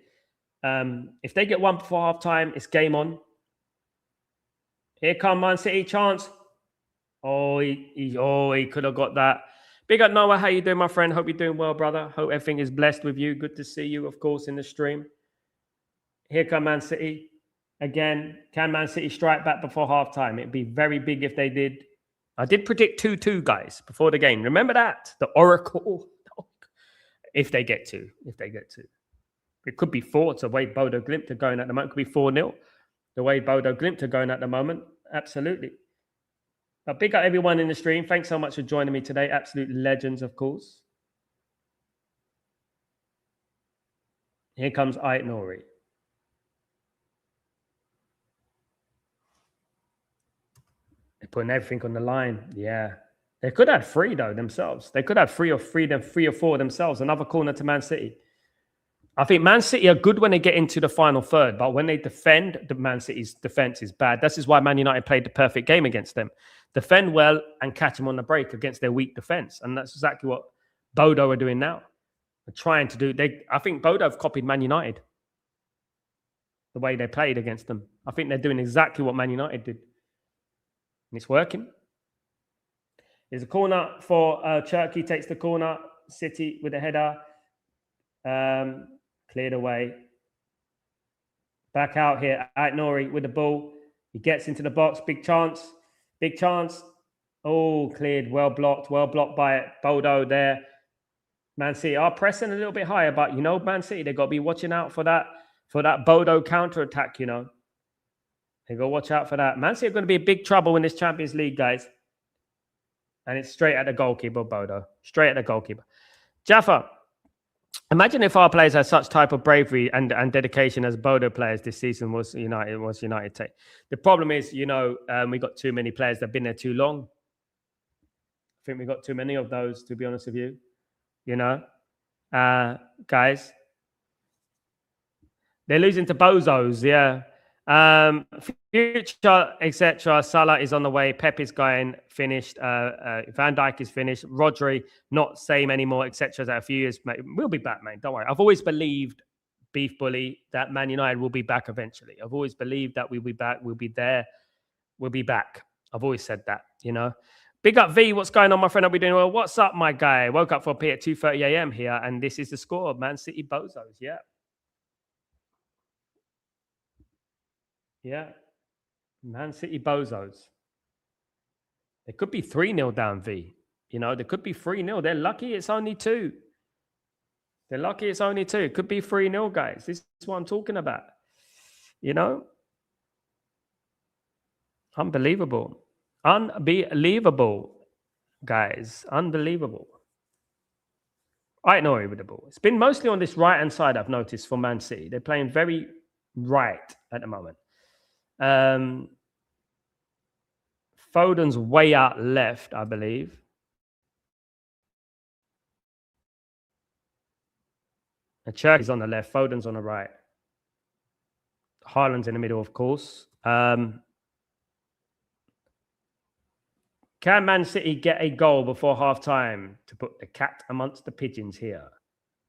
If they get one before half-time, it's game on. Here come Man City, chance. Oh, he could have got that. Big up, Noah. How you doing, my friend? Hope you're doing well, brother. Hope everything is blessed with you. Good to see you, of course, in the stream. Here come Man City. Again, can Man City strike back before half-time? It'd be very big if they did. I did predict 2-2, guys, before the game. Remember that? The Oracle. If they get to. It could be 4. It's the way BODØ Glimt are going at the moment. It could be 4-0. The way BODØ Glimt are going at the moment. Absolutely. But big up everyone in the stream. Thanks so much for joining me today. Absolute legends, of course. Here comes Ait Nori. They're putting everything on the line. Yeah. They could have 3, though, themselves. They could have 3 or 4 themselves. Another corner to Man City. I think Man City are good when they get into the final third, but when they defend, the Man City's defense is bad. This is why Man United played the perfect game against them. Defend well and catch them on the break against their weak defense. And that's exactly what BODØ are doing now. They're trying to do. I think BODØ have copied Man United. The way they played against them. I think they're doing exactly what Man United did. And it's working. There's a corner for Cherky. Takes the corner. City with a header. Cleared away. Back out here. Ait Nori with the ball. He gets into the box. Big chance. Big chance. Oh, cleared. Well blocked. Well blocked by BODØ there. Man City are pressing a little bit higher, but you know, Man City, they've got to be watching out for that BODØ counter-attack, you know. They got to watch out for that. Man City are going to be in big trouble in this Champions League, guys. And it's straight at the goalkeeper, BODØ. Straight at the goalkeeper. Jaffa, imagine if our players had such type of bravery and dedication as BODØ players this season was United take. The problem is, you know, we got too many players that have been there too long. I think we got too many of those, to be honest with you. You know, guys. They're losing to bozos, yeah. Future, etc. Salah is on the way. Pep is going, finished. Van Dijk is finished. Rodri, not same anymore, etc. That a few years, mate, we'll be back, mate. Don't worry. I've always believed, Beef Bully, that Man United will be back eventually. I've always believed that we'll be back. We'll be there. We'll be back. I've always said that, you know. Big up V, what's going on, my friend? I'll be doing well. What's up, my guy? Woke up for a pee at 2:30 a.m. here, and this is the score of Man City Bozos. Yeah. Yeah. Man City Bozos. It could be 3-0 down, V. You know, there could be 3-0. They're lucky it's only 2. They're lucky it's only 2. It could be 3-0, guys. This is what I'm talking about. You know? Unbelievable. Unbelievable, guys. Unbelievable. Ait Nori with the ball. It's been mostly on this right-hand side, I've noticed, for Man City. They're playing very right at the moment. Foden's way out left, I believe. And Cherky's on the left. Foden's on the right. Haaland's in the middle, of course. Can Man City get a goal before half-time to put the cat amongst the pigeons here?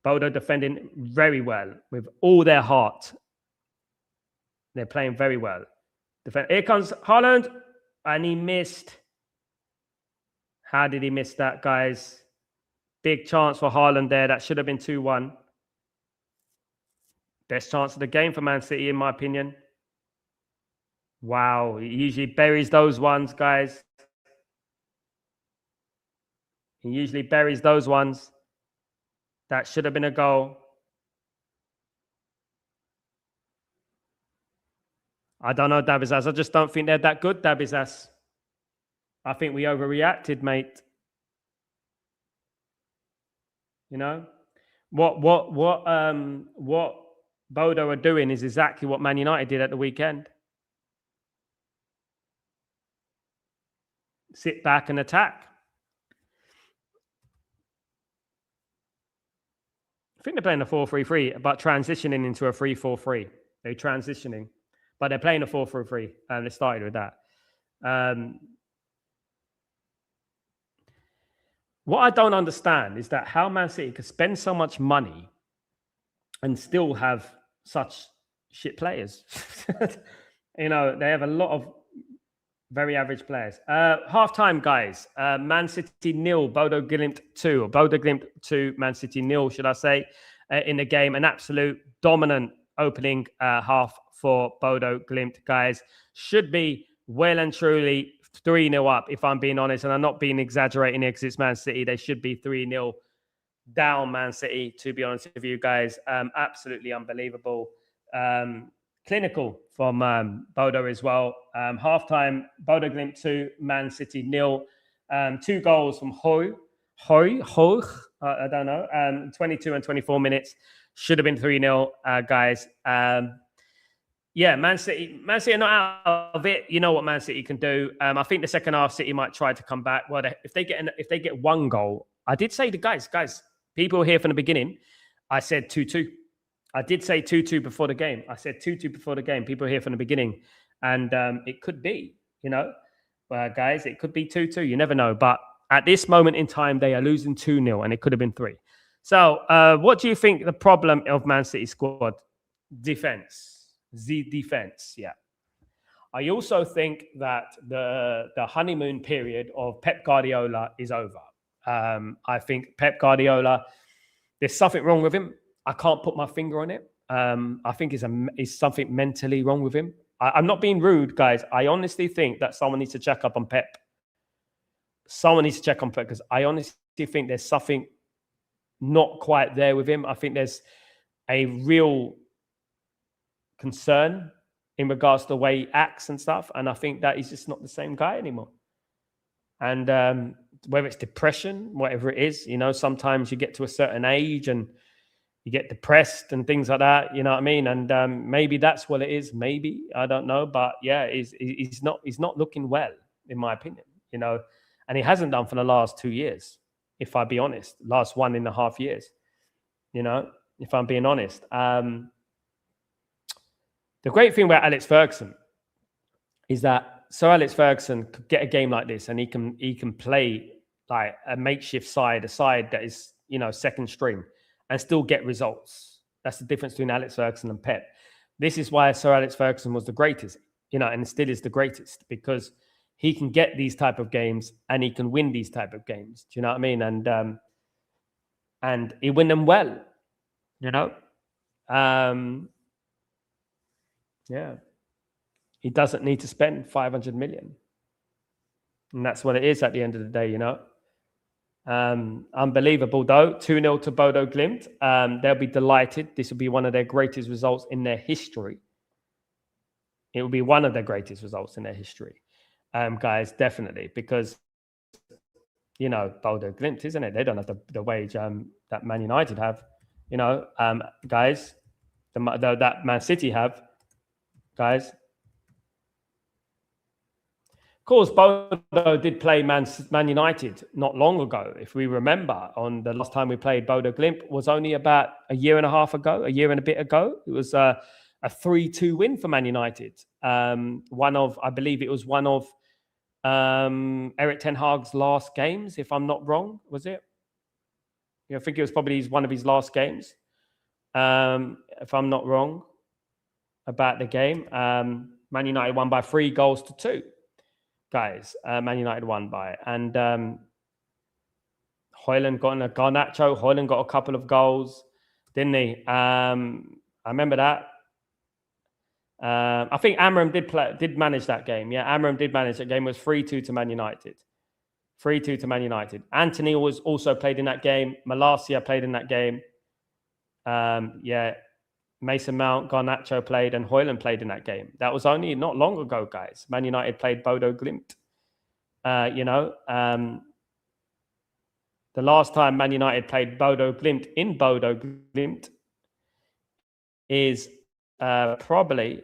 BODØ defending very well with all their heart. They're playing very well. Here comes Haaland, and he missed. How did he miss that, guys? Big chance for Haaland there. That should have been 2-1. Best chance of the game for Man City, in my opinion. Wow. He usually buries those ones, guys. He usually buries those ones. That should have been a goal. I don't know, Dabizas. I just don't think they're that good, Dabizas. I think we overreacted, mate. You know? What BODØ are doing is exactly what Man United did at the weekend. Sit back and attack. I think they're playing a 4-3-3, but transitioning into a 3-4-3. They're transitioning, but they're playing a 4-3-3, and they started with that. What I don't understand is that how Man City could spend so much money and still have such shit players. You know, they have a lot of very average players. Half-time, guys. Man City 0, BODO Glimt 2. Or BODO Glimt 2, Man City 0, should I say, in the game. An absolute dominant opening half for BODO Glimt, guys. Should be well and truly 3-0 up, if I'm being honest. And I'm not being exaggerating here because it's Man City. They should be 3-0 down, Man City, to be honest with you guys. Absolutely unbelievable. Clinical from BODO as well. Halftime, BODO Glimt 2, Man City 0. 2 goals from Hoy. I don't know. 22 and 24 minutes. Should have been 3-0, guys. Yeah, Man City are not out of it. You know what Man City can do. I think the second half, City might try to come back. Well, if they get 1 goal, I did say to guys, people here from the beginning, I said 2-2. I did say 2-2 before the game. I said 2-2 before the game. People here from the beginning. And it could be, you know, guys, it could be 2-2. You never know. But at this moment in time, they are losing 2-0 and it could have been 3. So what do you think the problem of Man City squad? Defense. The defense, yeah. I also think that the honeymoon period of Pep Guardiola is over. I think Pep Guardiola, there's something wrong with him. I can't put my finger on it. I think it's something mentally wrong with him. I'm not being rude, guys. I honestly think that someone needs to check up on Pep. Someone needs to check on Pep because I honestly think there's something not quite there with him. I think there's a real concern in regards to the way he acts and stuff. And I think that he's just not the same guy anymore. And whether it's depression, whatever it is, you know, sometimes you get to a certain age and you get depressed and things like that, you know what I mean? And maybe that's what it is. Maybe, I don't know. But yeah, he's not looking well, in my opinion, you know, and he hasn't done for the last 2 years, if I be honest, last 1.5 years, you know, if I'm being honest. The great thing about Alex Ferguson is that Sir Alex Ferguson could get a game like this and he can play like a makeshift side, a side that is, you know, second string and still get results. That's the difference between Alex Ferguson and Pep. This is why Sir Alex Ferguson was the greatest, you know, and still is the greatest because he can get these type of games and he can win these type of games. Do you know what I mean? And he win them well, you know. Yeah, he doesn't need to spend 500 million. And that's what it is at the end of the day, you know. Unbelievable, though. 2-0 to BODO Glimt. They'll be delighted. This will be one of their greatest results in their history. It will be one of their greatest results in their history, guys, definitely. Because, you know, BODO Glimt, isn't it? They don't have the wage that Man United have, you know, guys, that Man City have. Guys, of course, BODO did play Man United not long ago. If we remember, on the last time we played BODO Glimt was only about a year and a bit ago. It was a 3-2 win for Man United. I believe it was one of Erik ten Hag's last games, if I'm not wrong. Was it? Yeah, I think it was probably one of his last games, if I'm not wrong about the game. Man United won by 3-2, guys. Man United won by. And Hoyland got in a Garnacho. Hoyland got a couple of goals, didn't he? I remember that. I think Amram did manage that game. Yeah, Amram did manage that game. It was 3-2 to Man United. 3-2 to Man United. Anthony was also played in that game. Malacia played in that game. Yeah, Mason Mount, Garnacho played, and Hoyland played in that game. That was only not long ago, guys. Man United played BODØ Glimt. The last time Man United played BODØ Glimt in BODØ Glimt is probably,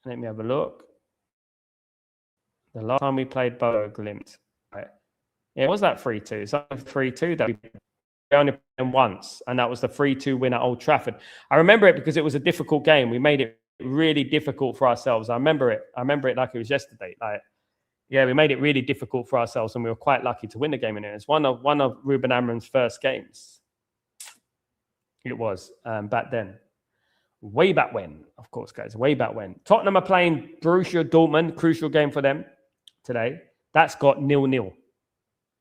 let me have a look. The last time we played BODØ Glimt, right? Yeah, it was that 3-2. It's only 3-2 that we only played them once, and that was the 3-2 win at Old Trafford. I remember it because it was a difficult game. We made it really difficult for ourselves. I remember it like it was yesterday. Yeah, we made it really difficult for ourselves, and we were quite lucky to win the game in it. It's one of Ruben Amram's first games. It was back then. Way back when, of course, guys. Way back when. Tottenham are playing Borussia Dortmund. Crucial game for them today. That's got 0-0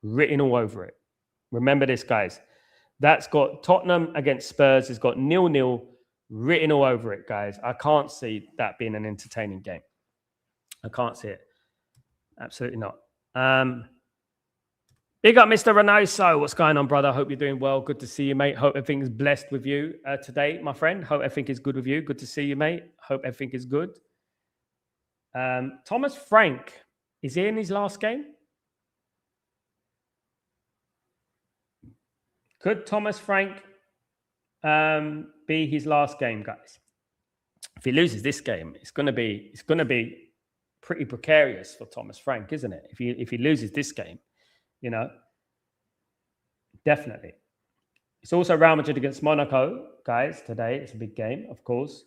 written all over it. Remember this, guys. That's got Tottenham against Spurs. It's got 0-0 written all over it, guys. I can't see that being an entertaining game. I can't see it. Absolutely not. Big up, Mr. Renoso. What's going on, brother? Hope you're doing well. Good to see you, mate. Hope everything's blessed with you today, my friend. Hope everything is good with you. Good to see you, mate. Hope everything is good. Thomas Frank, is he in his last game? Could Thomas Frank be his last game, guys? If he loses this game, it's going to be pretty precarious for Thomas Frank, isn't it? If he loses this game, definitely. It's also Real Madrid against Monaco, guys. Today it's a big game, of course.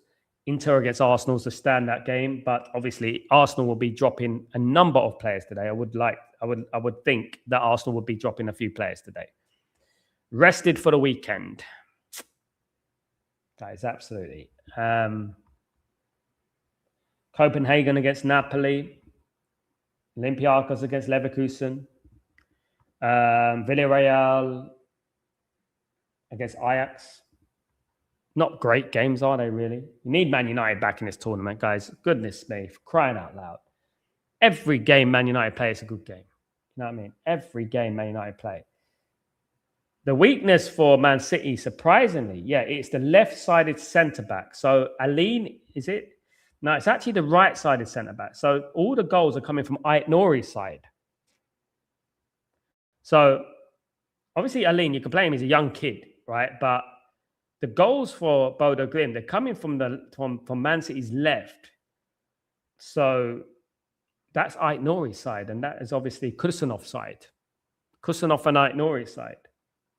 Inter against Arsenal is the standout game, but obviously Arsenal will be dropping a number of players today. I would think that Arsenal would be dropping a few players today. Rested for the weekend, guys. Absolutely. Copenhagen against Napoli, Olympiacos against Leverkusen, Villarreal against Ajax. Not great games, are they, really? You need Man United back in this tournament, guys. Goodness me, for crying out loud. Every game Man United play is a good game. You know what I mean? Every game Man United play. The weakness for Man City, surprisingly, it's the left-sided centre-back. So, Aline, is it? No, it's actually the right-sided centre-back. So, all the goals are coming from Ait Nouri's side. So, obviously, Aline, you can play him as a young kid, right? But the goals for BODØ Glimt, they're coming from Man City's left. So, that's Ait Nouri's side, and that is obviously Kusanov's side. Kusanov and Ait Nouri's side.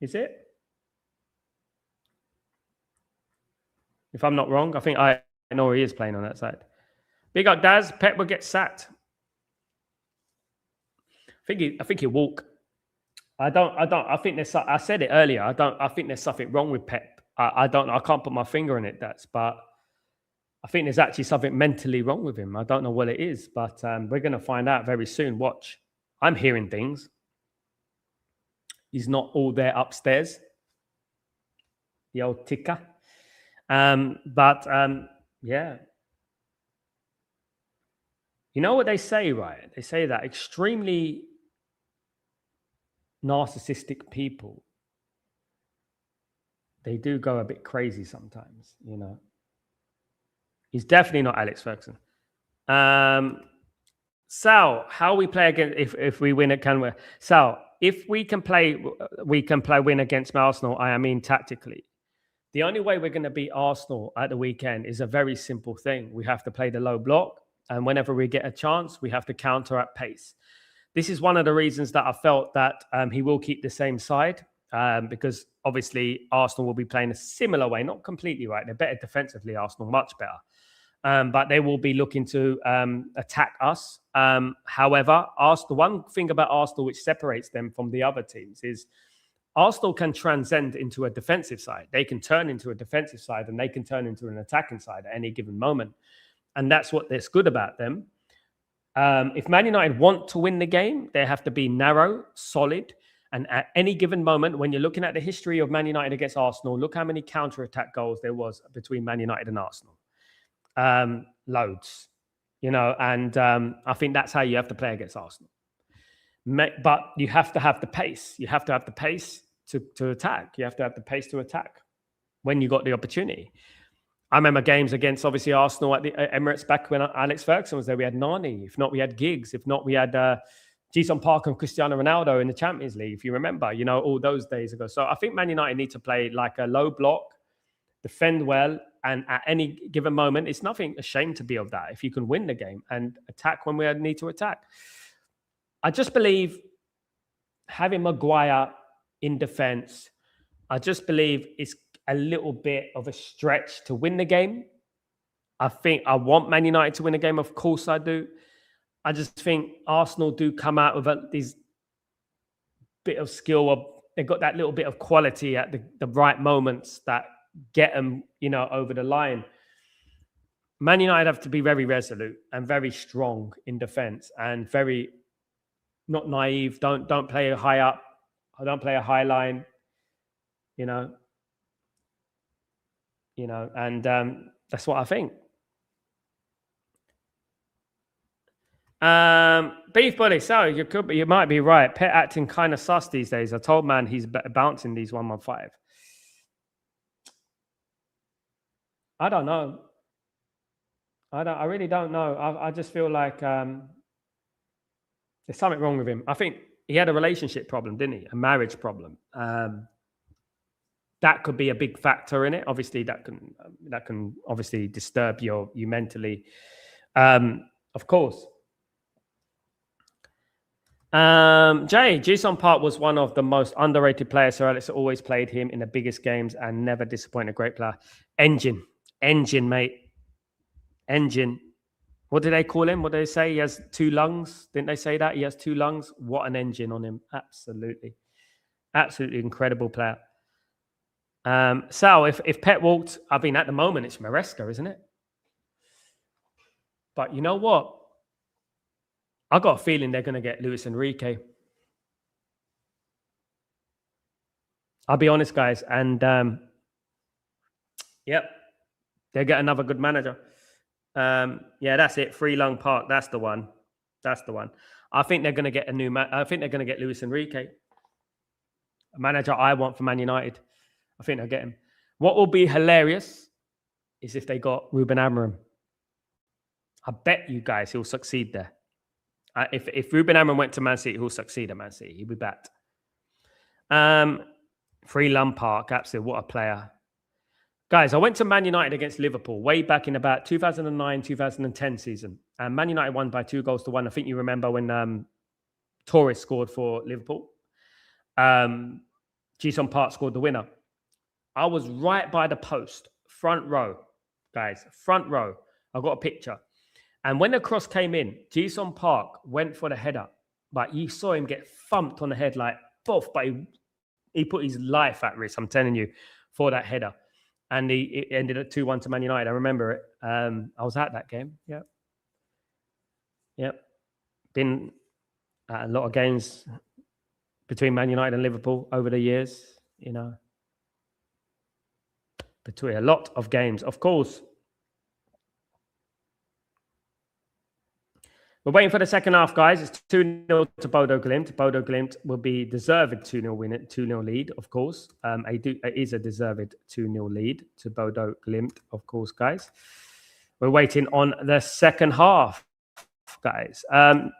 Is it? If I'm not wrong, I think I know he is playing on that side. Big up Daz. Pep will get sacked. I think he'll walk. I think there's. I said it earlier. I think there's something wrong with Pep. I can't put my finger on it. But I think there's actually something mentally wrong with him. I don't know what it is, but we're going to find out very soon. Watch. I'm hearing things. He's not all there upstairs. The old ticker. Yeah. You know what they say, right? They say that extremely narcissistic people, they do go a bit crazy sometimes, He's definitely not Alex Ferguson. Sal, how we play against, if we win it, Sal, if we can play win against Arsenal, I mean tactically. The only way we're going to beat Arsenal at the weekend is a very simple thing. We have to play the low block, and whenever we get a chance, we have to counter at pace. This is one of the reasons that I felt that he will keep the same side, because obviously Arsenal will be playing a similar way, not completely right. They're better defensively, Arsenal, much better. But they will be looking to attack us. However, the one thing about Arsenal which separates them from the other teams is Arsenal can transcend into a defensive side. They can turn into a defensive side and they can turn into an attacking side at any given moment. And that's what's good about them. If Man United want to win the game, they have to be narrow, solid, and at any given moment, when you're looking at the history of Man United against Arsenal, look how many counter-attack goals there was between Man United and Arsenal. Loads, and I think that's how you have to play against Arsenal. But you have to have the pace. You have to have the pace to attack. You have to have the pace to attack when you got the opportunity. I remember games against, obviously, Arsenal at the Emirates back when Alex Ferguson was there. We had Nani. If not, we had Giggs. If not, we had Jason Park and Cristiano Ronaldo in the Champions League, if you remember, all those days ago. So I think Man United need to play like a low block, defend well, and at any given moment, it's nothing ashamed to be of that if you can win the game and attack when we need to attack. I just believe having Maguire in defense, I just believe it's a little bit of a stretch to win the game. I think I want Man United to win the game. Of course I do. I just think Arsenal do come out with this bit of skill. They've got that little bit of quality at the right moments that get them, over the line. Man United have to be very resolute and very strong in defense and very not naive. Don't play a high up. Don't play a high line. And that's what I think. Beef Buddy, so you might be right. Pet acting kind of sus these days. I told man he's bouncing these 115. I don't know. I really don't know. I just feel like there's something wrong with him. I think he had a relationship problem, didn't he? A marriage problem. That could be a big factor in it. Obviously, that can obviously disturb you mentally. Of course. Jason Park was one of the most underrated players. Sir Alex always played him in the biggest games and never disappointed. A great player. Engine, mate. Engine. What did they call him? What did they say? He has 2 lungs. Didn't they say that? He has 2 lungs. What an engine on him. Absolutely. Absolutely incredible player. Sal, if Pep walked, I mean, at the moment, it's Maresca, isn't it? But you know what? I got a feeling they're going to get Luis Enrique. I'll be honest, guys. And, yep, they get another good manager. Yeah, that's it. Free Lung Park. That's the one. I think they're going to get I think they're going to get Luis Enrique, a manager I want for Man United. I think they'll get him. What will be hilarious is if they got Ruben Amorim. I bet you guys he'll succeed there. If Ruben Amorim went to Man City, he'll succeed at Man City. He'll be back. Free Lung Park. Absolutely. What a player. Guys, I went to Man United against Liverpool way back in about 2009-2010 season. And Man United won by 2-1. I think you remember when Torres scored for Liverpool. Jason Park scored the winner. I was right by the post, front row, guys, front row. I got a picture. And when the cross came in, Jason Park went for the header. But you saw him get thumped on the head like, both. But he put his life at risk, I'm telling you, for that header. And it ended at 2-1 to Man United. I remember it. I was at that game. Yep. Been at a lot of games between Man United and Liverpool over the years, Between a lot of games, of course. We're waiting for the second half, guys. It's 2-0 to BODO Glimt. BODO Glimt will be deserved 2-0 win, 2-0 lead, of course. It is a deserved 2-0 lead to BODO Glimt, of course, guys. We're waiting on the second half, guys. Nemanja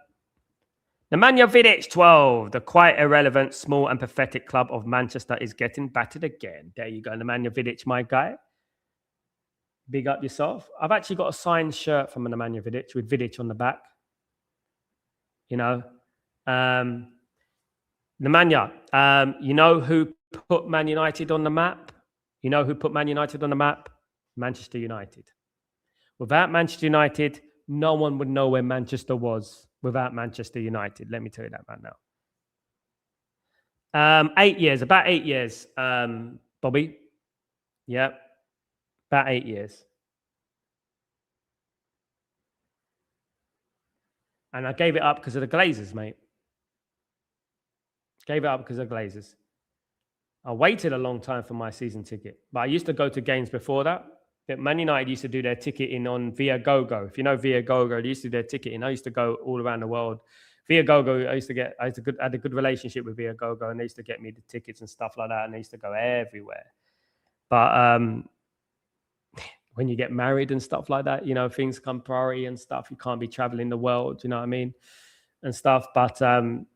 Vidic, 12. The quite irrelevant, small and pathetic club of Manchester is getting battered again. There you go, Nemanja Vidic, my guy. Big up yourself. I've actually got a signed shirt from Nemanja Vidic with Vidic on the back. Nemanja, you know who put Man United on the map? You know who put Man United on the map? Manchester United. Without Manchester United, no one would know where Manchester was without Manchester United. Let me tell you that right now. 8 years, about 8 years, Bobby. Yeah, about 8 years. And I gave it up because of the Glazers, mate. Gave it up because of Glazers. I waited a long time for my season ticket, but I used to go to games before that. Man United used to do their ticketing on Viagogo. If you know Viagogo, they used to do their ticketing. I used to go all around the world. Viagogo, I had a good relationship with Viagogo, and they used to get me the tickets and stuff like that, and they used to go everywhere. But when you get married and stuff like that, you know, things come priority and stuff. You can't be traveling the world, you know what I mean? And stuff. But,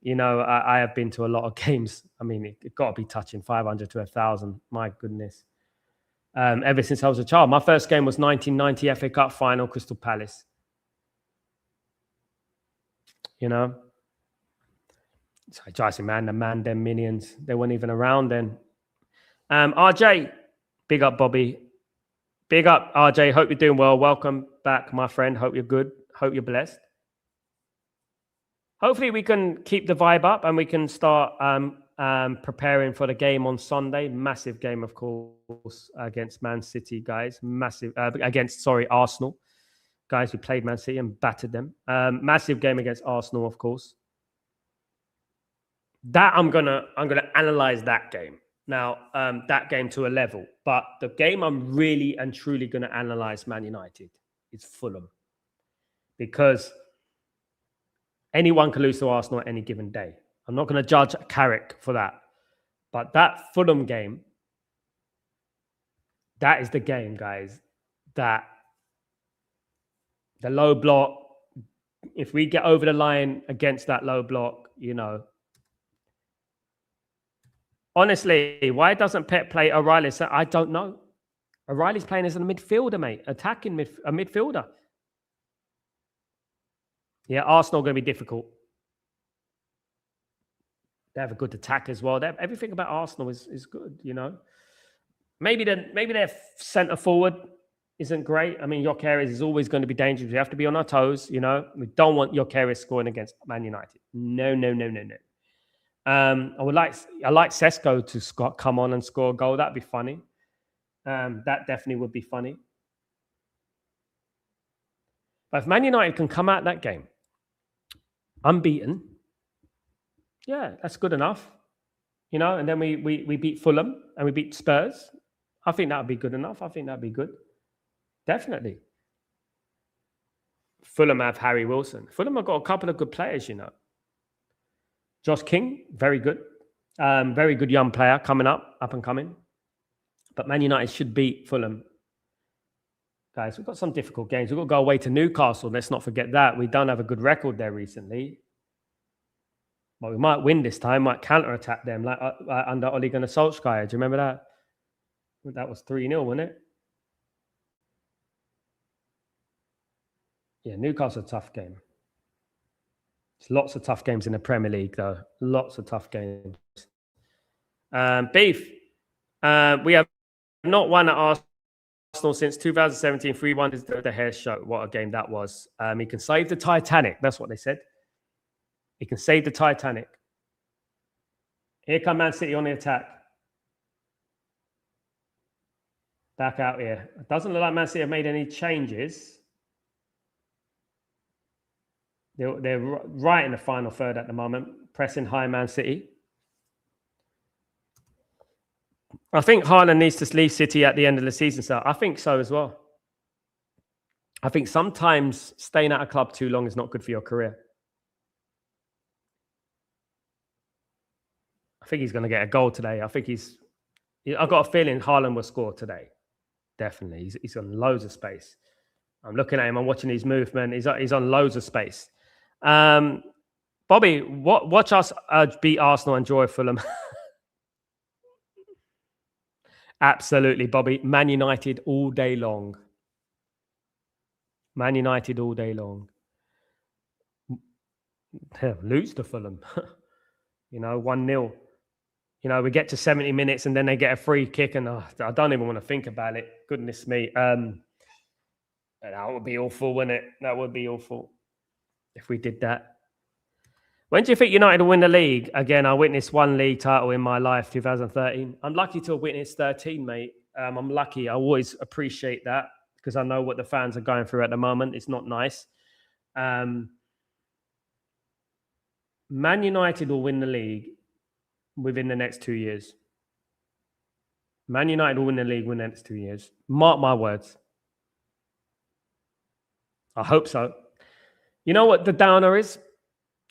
you know, I have been to a lot of games. I mean, it got to be touching 500 to 1,000. My goodness. Ever since I was a child. My first game was 1990 FA Cup final, Crystal Palace. You know? So Jason, man, them minions. They weren't even around then. RJ, big up, Bobby. Big up, RJ. Hope you're doing well. Welcome back, my friend. Hope you're good. Hope you're blessed. Hopefully we can keep the vibe up and we can start preparing for the game on Sunday. Massive game, of course, against Man City, guys. Massive Arsenal. Guys, we played Man City and battered them. Massive game against Arsenal, of course. That I'm gonna analyze that game. Now, that game to a level. But the game I'm really and truly gonna analyze Man United is Fulham. Because anyone can lose to Arsenal at any given day. I'm not going to judge Carrick for that. But that Fulham game, that is the game, guys, that the low block, if we get over the line against that low block, you know. Honestly, why doesn't Pep play O'Reilly? I don't know. O'Reilly's playing as a midfielder, mate. Attacking a midfielder. Yeah, Arsenal are going to be difficult. They have a good attack as well. Everything about Arsenal is good, you know. Maybe their centre forward isn't great. I mean, Gyökeres is always going to be dangerous. We have to be on our toes, you know. We don't want Gyökeres scoring against Man United. No. I like Sesko to come on and score a goal. That'd be funny. That definitely would be funny. But if Man United can come out that game unbeaten, yeah, that's good enough. You know, and then we beat Fulham and we beat Spurs. I think that would be good enough. I think that'd be good. Definitely. Fulham have Harry Wilson. Fulham have got a couple of good players, you know. Josh King, very good. Very good young player coming up and coming. But Man United should beat Fulham. Guys, we've got some difficult games. We've got to go away to Newcastle. Let's not forget that. We don't have a good record there recently. But we might win this time, might counter-attack them like under Ole Gunnar Solskjaer. Do you remember that? That was 3-0, wasn't it? Yeah, Newcastle, a tough game. There's lots of tough games in the Premier League, though. Lots of tough games. Beef. We have not won at Arsenal since 2017. 3-1 is the hair show. What a game that was. He can save the Titanic. That's what they said. He can save the Titanic. Here come Man City on the attack. Back out here. It doesn't look like Man City have made any changes. They're right in the final third at the moment, pressing high Man City. I think Haaland needs to leave City at the end of the season, so I think so as well. I think sometimes staying at a club too long is not good for your career. I think he's going to get a goal today. I've got a feeling Haaland will score today. Definitely. He's on loads of space. I'm looking at him. I'm watching his movement. He's on loads of space. Bobby, watch us beat Arsenal and enjoy Fulham. Absolutely, Bobby. Man United all day long. Man United all day long. Lose to Fulham. 1-0. We get to 70 minutes and then they get a free kick and I don't even want to think about it. Goodness me. That would be awful, wouldn't it? That would be awful if we did that. When do you think United will win the league? Again, I witnessed one league title in my life, 2013. I'm lucky to have witnessed 13, mate. I'm lucky. I always appreciate that because I know what the fans are going through at the moment. It's not nice. Man United will win the league within the next 2 years. Man United will win the league within the next 2 years. Mark my words. I hope so. You know what the downer is?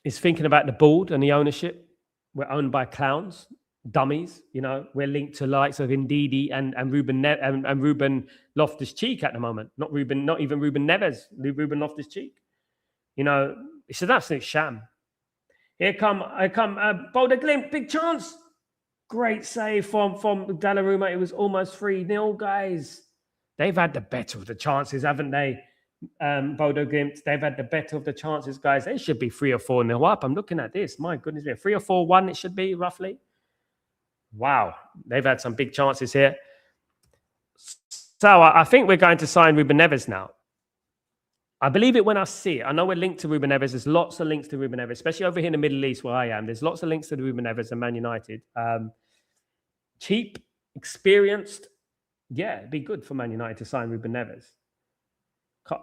Is thinking about the board and the ownership. We're owned by clowns, dummies. You know, we're linked to likes of Ndidi and Ruben Loftus-Cheek at the moment. Not even Ruben Neves. Ruben Loftus-Cheek. You know, it's an absolute sham. Here come BODØ Glimt, big chance. Great save from Donnarumma. It was almost 3-0, guys. They've had the better of the chances, haven't they? BODØ Glimt, they've had the better of the chances, guys. They should be 3 or 4-0 up. I'm looking at this. My goodness me. 3 or 4-1 it should be, roughly. Wow. They've had some big chances here. So I think we're going to sign Ruben Neves now. I believe it when I see it. I know we're linked to Ruben Neves. There's lots of links to Ruben Neves, especially over here in the Middle East where I am. There's lots of links to Ruben Neves and Man United. Cheap, experienced. Yeah, it'd be good for Man United to sign Ruben Neves.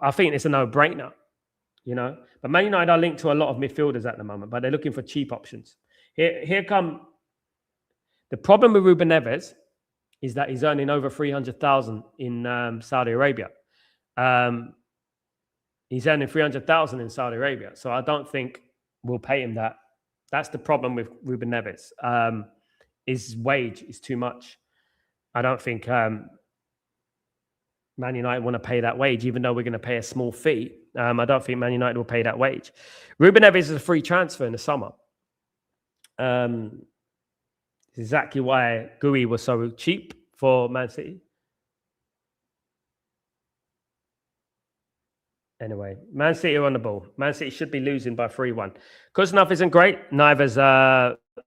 I think it's a no-brainer, you know. But Man United are linked to a lot of midfielders at the moment, but they're looking for cheap options. Here come... The problem with Ruben Neves is that he's earning over 300,000 in Saudi Arabia. He's earning 300,000 in Saudi Arabia, so I don't think we'll pay him that. That's the problem with Ruben Neves. His wage is too much. I don't think Man United want to pay that wage, even though we're going to pay a small fee. I don't think Man United will pay that wage. Ruben Neves is a free transfer in the summer. Exactly why Gui was so cheap for Man City. Anyway, Man City are on the ball. Man City should be losing by 3-1. Kuznov isn't great. Neither's Aline.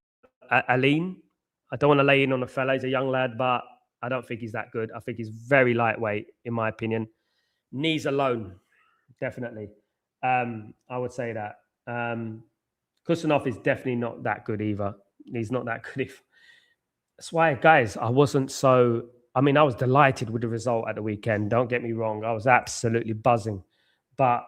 I don't want to lay in on the fella. He's a young lad, but I don't think he's that good. I think he's very lightweight, in my opinion. Knees alone, definitely. I would say that. Kuznov is definitely not that good either. He's not that good. That's why, guys, I wasn't so... I mean, I was delighted with the result at the weekend. Don't get me wrong. I was absolutely buzzing. But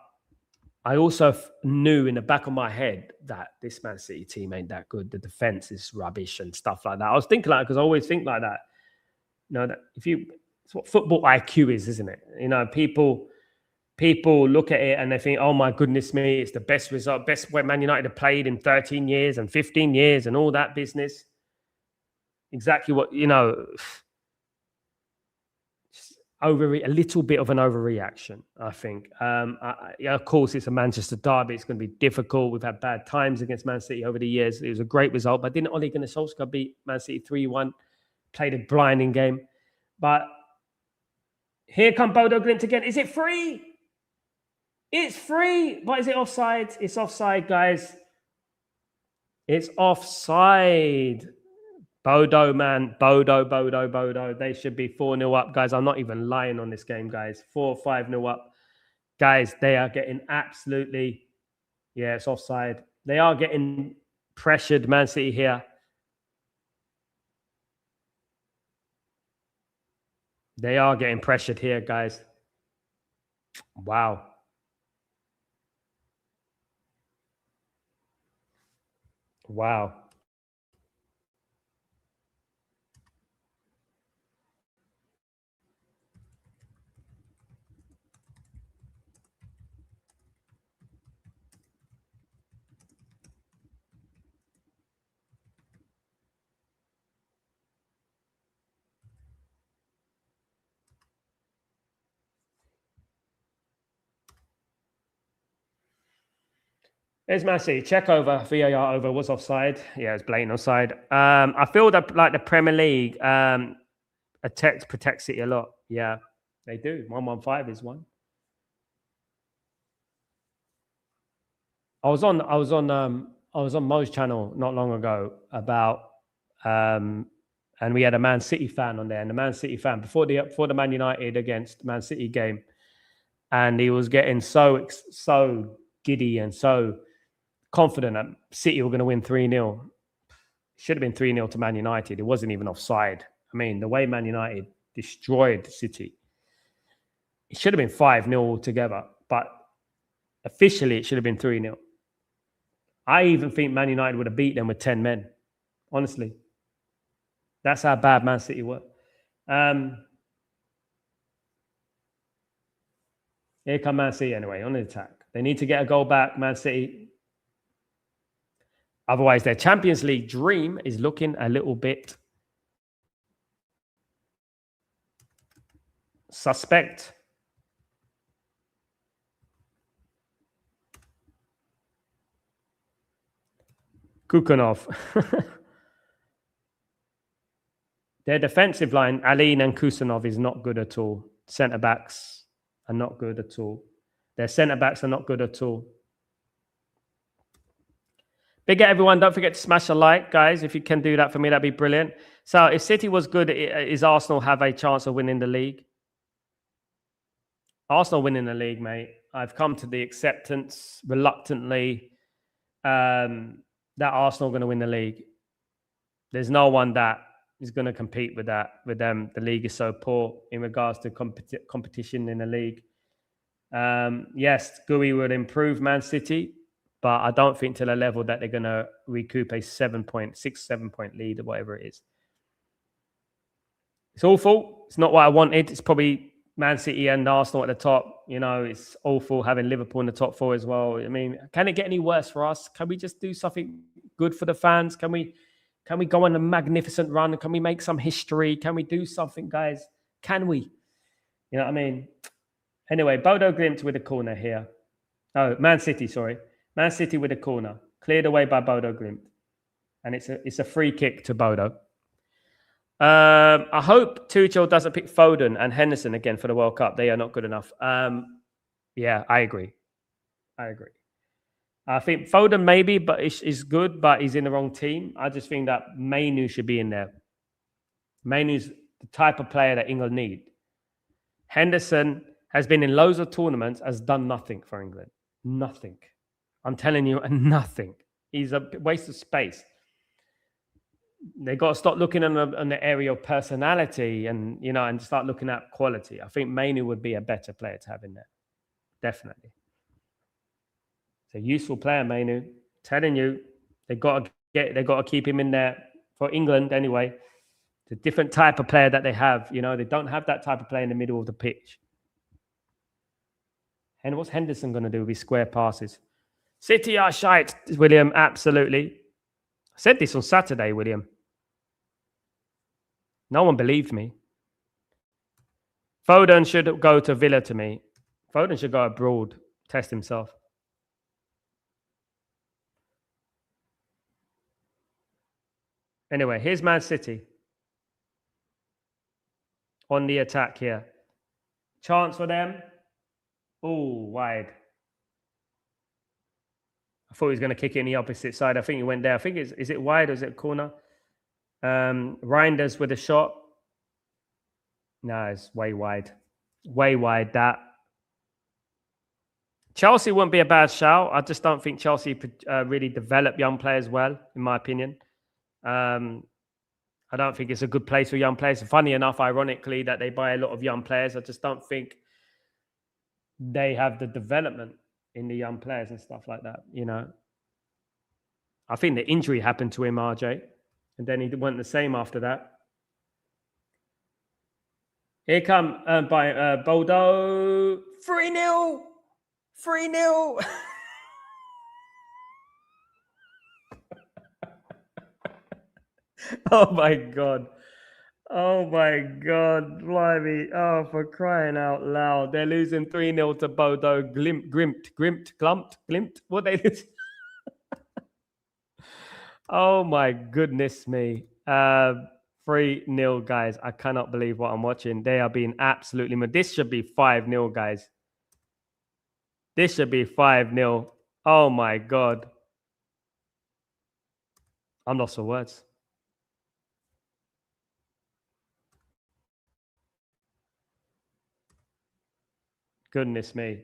I also knew in the back of my head that this Man City team ain't that good. The defense is rubbish and stuff like that. I was thinking like, because I always think like that. You know, that it's what football IQ is, isn't it? You know, people look at it and they think, oh my goodness me, it's the best result, best way Man United have played in 13 years and 15 years and all that business. Exactly what, you know, a little bit of an overreaction, I think. Of course, it's a Manchester derby. It's going to be difficult. We've had bad times against Man City over the years. It was a great result, but didn't Ole Gunnar Solskjaer beat Man City 3-1? Played a blinding game. But here come BODØ Glimt again. Is it free? It's free. But is it offside? It's offside, guys. It's offside. BODØ, man. BODØ. They should be 4-0 up, guys. I'm not even lying on this game, guys. 4 or 5-0 up. Guys, they are getting absolutely... Yeah, it's offside. They are getting pressured, Man City here. They are getting pressured here, guys. Wow. Wow. There's Man City. Check over. VAR over. Was offside. Yeah, it's blatant offside. I feel that like the Premier League protects City a lot. Yeah, they do. 115 is one. I was on Mo's channel not long ago about and we had a Man City fan on there, and the Man City fan before the Man United against Man City game, and he was getting so giddy and so confident that City were going to win 3-0. Should have been 3-0 to Man United. It wasn't even offside. I mean, the way Man United destroyed City, it should have been 5-0 altogether, but officially it should have been 3-0. I even think Man United would have beat them with 10 men. Honestly. That's how bad Man City were. Here come Man City anyway, on the attack. They need to get a goal back, Man City. Otherwise, their Champions League dream is looking a little bit suspect. Kukunov. Their defensive line, Aline and Kusanov, is not good at all. Centre backs are not good at all. Their centre backs are not good at all. Big up, everyone. Don't forget to smash a like, guys. If you can do that for me, that'd be brilliant. So if City was good, is Arsenal have a chance of winning the league? Arsenal winning the league, mate. I've come to the acceptance reluctantly that Arsenal are going to win the league. There's no one that is going to compete with them. The league is so poor in regards to competition in the league. Yes, GUI would improve Man City, but I don't think to the level that they're going to recoup a 7 point lead or whatever it is. It's awful. It's not what I wanted. It's probably Man City and Arsenal at the top. You know, it's awful having Liverpool in the top four as well. I mean, can it get any worse for us? Can we just do something good for the fans? Can we go on a magnificent run? Can we make some history? Can we do something, guys? Can we? You know what I mean? Anyway, BODØ Glimt with a corner here. Oh, Man City, sorry. Man City with a corner. Cleared away by BODØ Glimt. And it's a free kick to BODØ. I hope Tuchel doesn't pick Foden and Henderson again for the World Cup. They are not good enough. Yeah, I agree. I think Foden maybe, but is good, but he's in the wrong team. I just think that Mainu should be in there. Mainu's the type of player that England need. Henderson has been in loads of tournaments, has done nothing for England. Nothing. I'm telling you, nothing. He's a waste of space. They got to stop looking on the area of personality and start looking at quality. I think Mainu would be a better player to have in there. Definitely. It's a useful player, Mainu. Telling you, they got to keep him in there for England anyway. It's a different type of player that they have. You know, they don't have that type of player in the middle of the pitch. And what's Henderson going to do with his square passes? City are shite, William. Absolutely. I said this on Saturday, William. No one believed me. Foden should go to Villa to me. Foden should go abroad, test himself. Anyway, here's Man City. On the attack here. Chance for them. Oh, wide. I thought he was going to kick it in the opposite side. I think he went there. I think is it wide or is it corner? Reinders with a shot. No, it's way wide. Way wide, that. Chelsea wouldn't be a bad shout. I just don't think Chelsea really develop young players well, in my opinion. I don't think it's a good place for young players. Funny enough, ironically, that they buy a lot of young players. I just don't think they have the development in the young players and stuff like that, you know. I think the injury happened to him, RJ, and then he went the same after that. Here come by BODØ. 3-0. 3-0. Oh my God. Oh my God. Blimey. Oh, for crying out loud. They're losing 3-0 to BODØ. Glimt. What they lose? Oh my goodness me. 3-0, guys. I cannot believe what I'm watching. They are being absolutely... This should be 5-0, guys. This should be 5-0. Oh my God. I'm lost for words. Goodness me.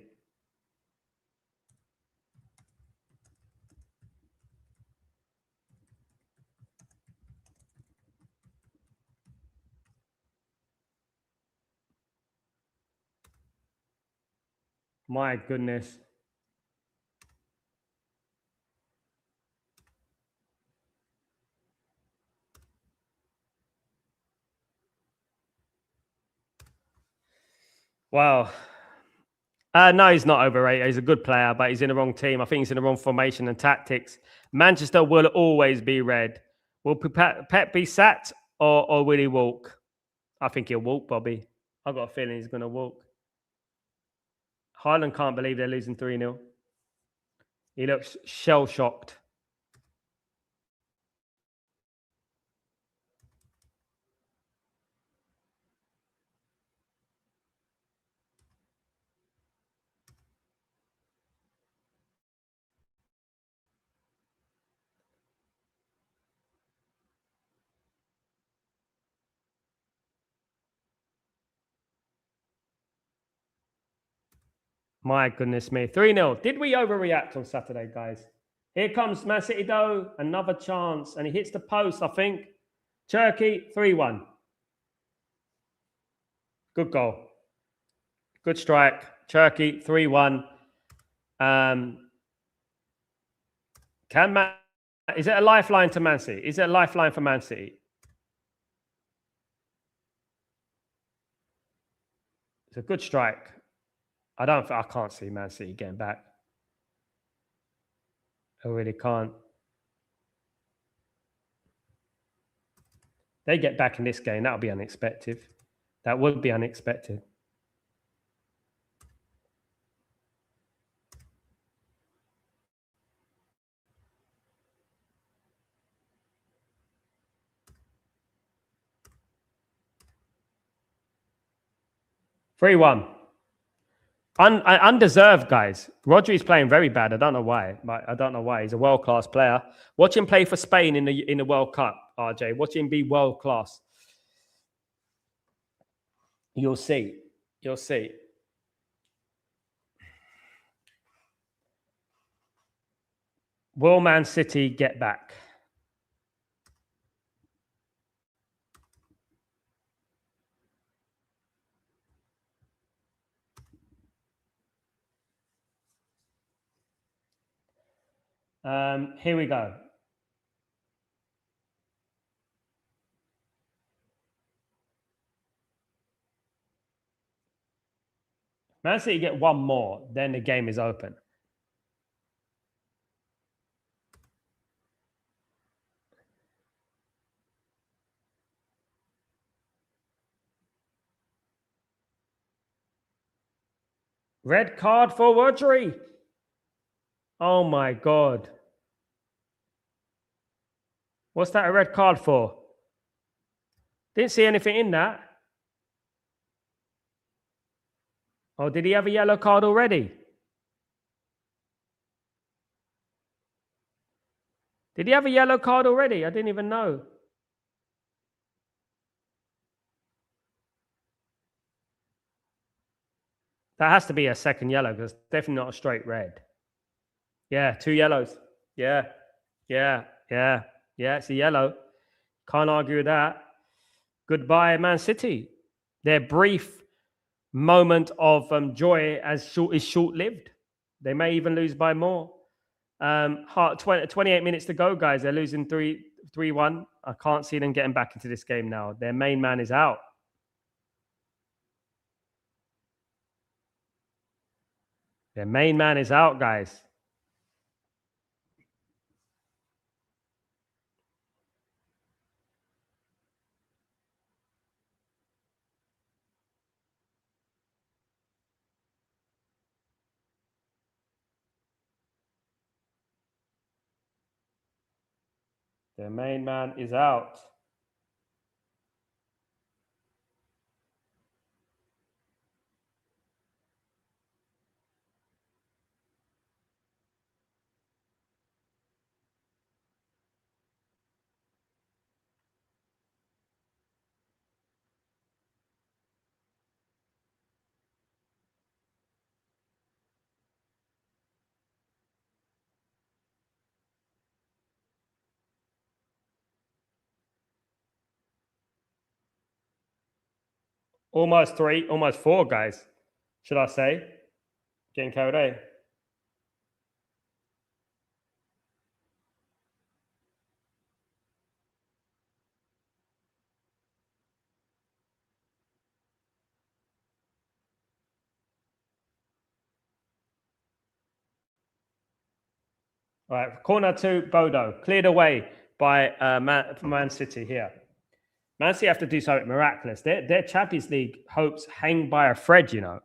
My goodness. Wow. No, he's not overrated. He's a good player, but he's in the wrong team. I think he's in the wrong formation and tactics. Manchester will always be red. Will Pep be sat or will he walk? I think he'll walk, Bobby. I've got a feeling he's going to walk. Highland can't believe they're losing 3-0. He looks shell-shocked. My goodness me. 3-0. Did we overreact on Saturday, guys? Here comes Man City, though. Another chance. And he hits the post, I think. Turkey, 3-1. Good goal. Good strike. Turkey, 3-1. Is it a lifeline to Man City? Is it a lifeline for Man City? It's a good strike. I can't see Man City getting back. I really can't. They get back in this game. That'll be unexpected. That would be unexpected. Three-one. Undeserved, guys. Rodri's playing very bad. I don't know why. I don't know why. He's a world-class player. Watch him play for Spain in the World Cup, RJ. Watch him be world-class. You'll see. You'll see. Will Man City get back? Here we go. Man City get one more, then the game is open. Red card for Rodri. Oh my God. What's that a red card for? Didn't see anything in that. Oh, did he have a yellow card already? Did he have a yellow card already? I didn't even know. That has to be a second yellow because it's definitely not a straight red. Yeah, 2 yellows. Yeah. It's a yellow. Can't argue with that. Goodbye, Man City. Their brief moment of joy is short-lived. They may even lose by more. 28 minutes to go, guys. They're losing 3-1. I can't see them getting back into this game now. Their main man is out. Their main man is out, guys. Their main man is out. Almost 3, almost 4, guys. Should I say? Getting carried away. All right, corner to BODØ. Cleared away by Man City here. Man City have to do something miraculous. Their Champions League hopes hang by a thread, you know.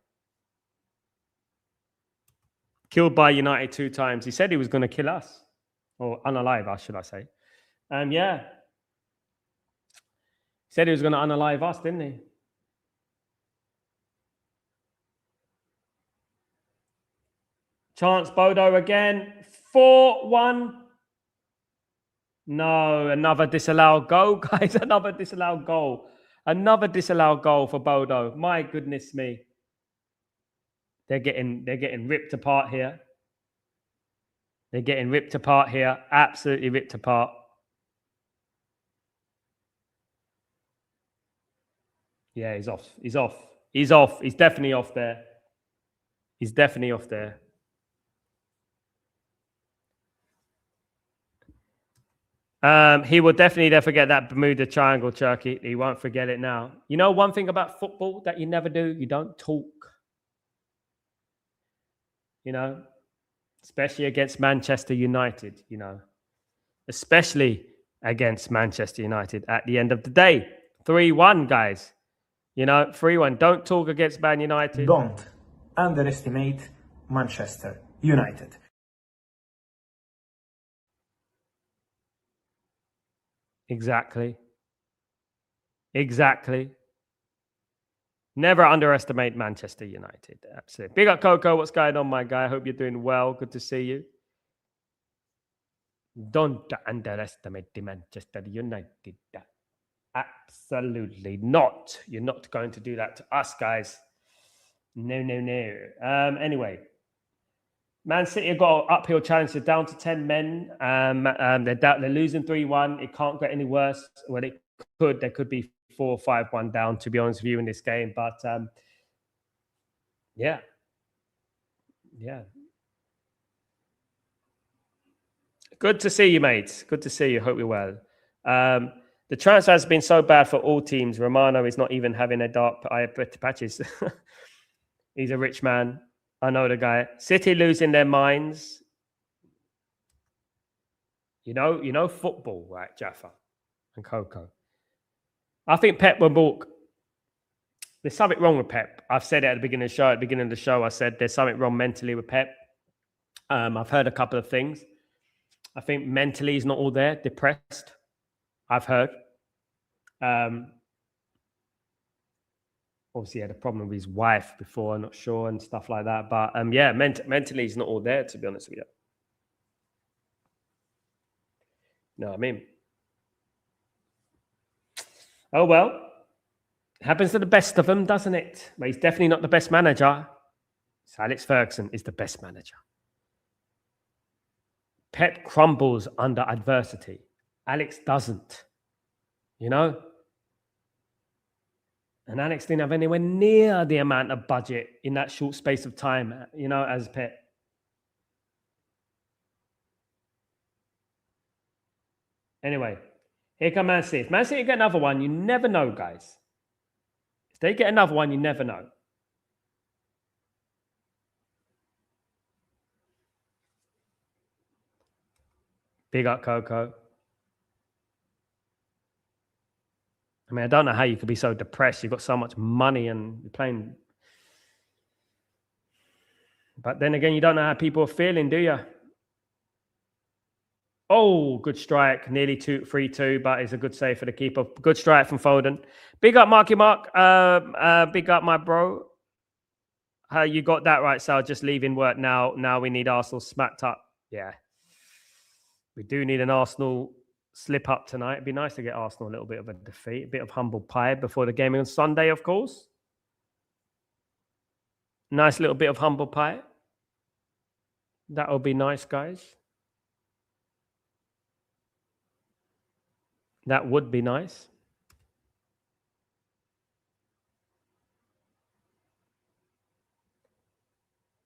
Killed by United 2 times. He said he was going to kill us. Or unalive us, should I say. Yeah. He said he was going to unalive us, didn't he? Chance BODØ again. 4-1. No, another disallowed goal, guys. Another disallowed goal. Another disallowed goal for BODØ. My goodness me. They're getting ripped apart here. They're getting ripped apart here. Absolutely ripped apart. Yeah, he's off. He's off. He's off. He's definitely off there. He's definitely off there. He will definitely never forget that Bermuda Triangle, Turkey. He won't forget it now. You know one thing about football that you never do? You don't talk. You know, especially against Manchester United, you know, especially against Manchester United at the end of the day. 3-1, guys. You know, 3-1. Don't talk against Man United. Don't underestimate Manchester United. Exactly. Exactly. Never underestimate Manchester United. Absolutely. Big up, Coco. What's going on, my guy? I hope you're doing well. Good to see you. Don't underestimate the Manchester United. Absolutely not. You're not going to do that to us, guys. No, no, no. Anyway, Man City have got an uphill challenge. They're down to 10 men. They're losing 3-1. It can't get any worse. Well, it could. There could be 4 or 5-1 down, to be honest with you, in this game. But yeah. Yeah. Good to see you, mate. Good to see you. Hope you're well. The transfer has been so bad for all teams. Romano is not even having a dark patches. He's a rich man. I know the guy. City losing their minds. You know football, right, Jaffa and Coco? I think Pep will walk. There's something wrong with Pep. I've said it at the beginning of the show. At the beginning of the show, I said there's something wrong mentally with Pep. I've heard a couple of things. I think mentally he's not all there. Depressed. I've heard. Obviously, he had a problem with his wife before. I'm not sure and stuff like that. But yeah, mentally he's not all there. To be honest with you. You know what I mean? Oh well. Happens to the best of them, doesn't it? But he's definitely not the best manager. So Alex Ferguson is the best manager. Pep crumbles under adversity. Alex doesn't. You know? And Alex didn't have anywhere near the amount of budget in that short space of time, you know, as Pep. Anyway, here come Man City. If Man City get another one, you never know, guys. If they get another one, you never know. Big up, Coco. I mean, I don't know how you could be so depressed. You've got so much money and you're playing. But then again, you don't know how people are feeling, do you? Oh, good strike. Nearly 3-2, but it's a good save for the keeper. Good strike from Foden. Big up, Marky Mark. Big up, my bro. How you got that right, Sal? Just leaving work now. Now we need Arsenal smacked up. Yeah. We do need an Arsenal slip up tonight. It'd be nice to get Arsenal a little bit of a defeat, a bit of humble pie before the game on Sunday, of course. Nice little bit of humble pie. That'll be nice, guys. That would be nice.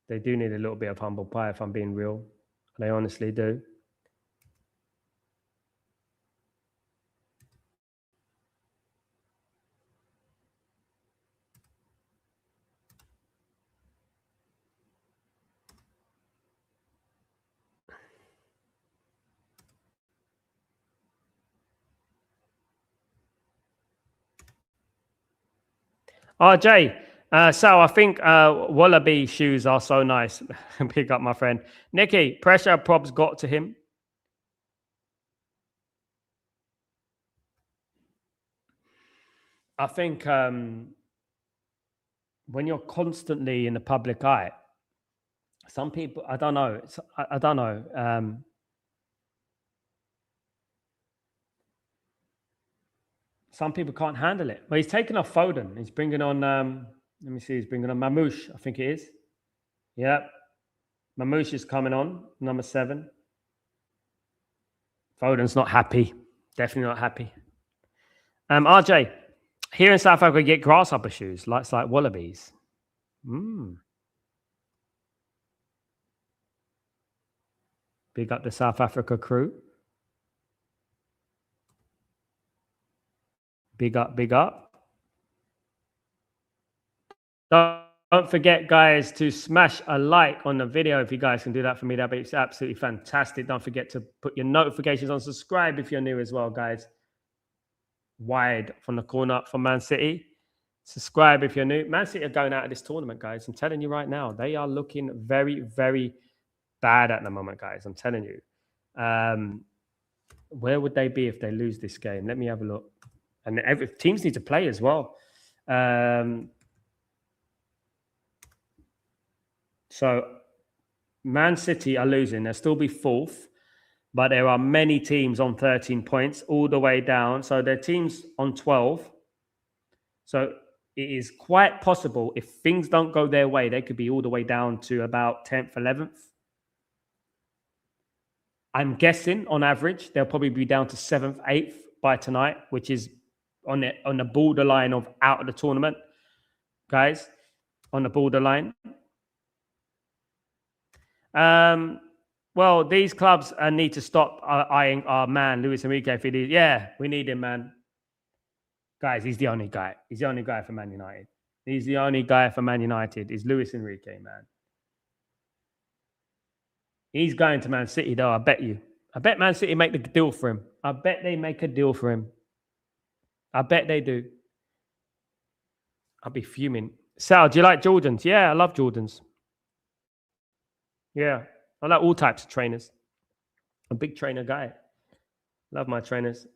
They do need a little bit of humble pie, if I'm being real. They honestly do. RJ, Sal, I think Wallaby shoes are so nice. Pick up my friend. Nikki, pressure probs got to him. I think when you're constantly in the public eye, some people, I don't know. I don't know. Some people can't handle it. Well, he's taking off Foden. He's bringing on, let me see, he's bringing on Mamouche, I think it is. Yeah. Mamouche is coming on, number 7. Foden's not happy. Definitely not happy. RJ, here in South Africa, you get grasshopper shoes, like wallabies. Big up the South Africa crew. Big up, big up. Don't forget, guys, to smash a like on the video. If you guys can do that for me, that'd be absolutely fantastic. Don't forget to put your notifications on. Subscribe if you're new as well, guys. Wide from the corner for Man City. Subscribe if you're new. Man City are going out of this tournament, guys. I'm telling you right now, they are looking very, very bad at the moment, guys. I'm telling you. Where would they be if they lose this game? Let me have a look. And teams need to play as well. So Man City are losing. They'll still be 4th, but there are many teams on 13 points all the way down. So their teams on 12. So it is quite possible if things don't go their way, they could be all the way down to about 10th, 11th. I'm guessing on average, they'll probably be down to 7th, 8th by tonight, which is on the borderline of out of the tournament, guys, on the borderline. Well, these clubs need to stop eyeing our man, Luis Enrique. Yeah, we need him, man. Guys, he's the only guy. He's the only guy for Man United. He's the only guy for Man United is Luis Enrique, man. He's going to Man City, though, I bet you. I bet Man City make the deal for him. I bet they make a deal for him. I bet they do. I'll be fuming. Sal, do you like Jordans? Yeah, I love Jordans. Yeah, I like all types of trainers. I'm a big trainer guy. Love my trainers.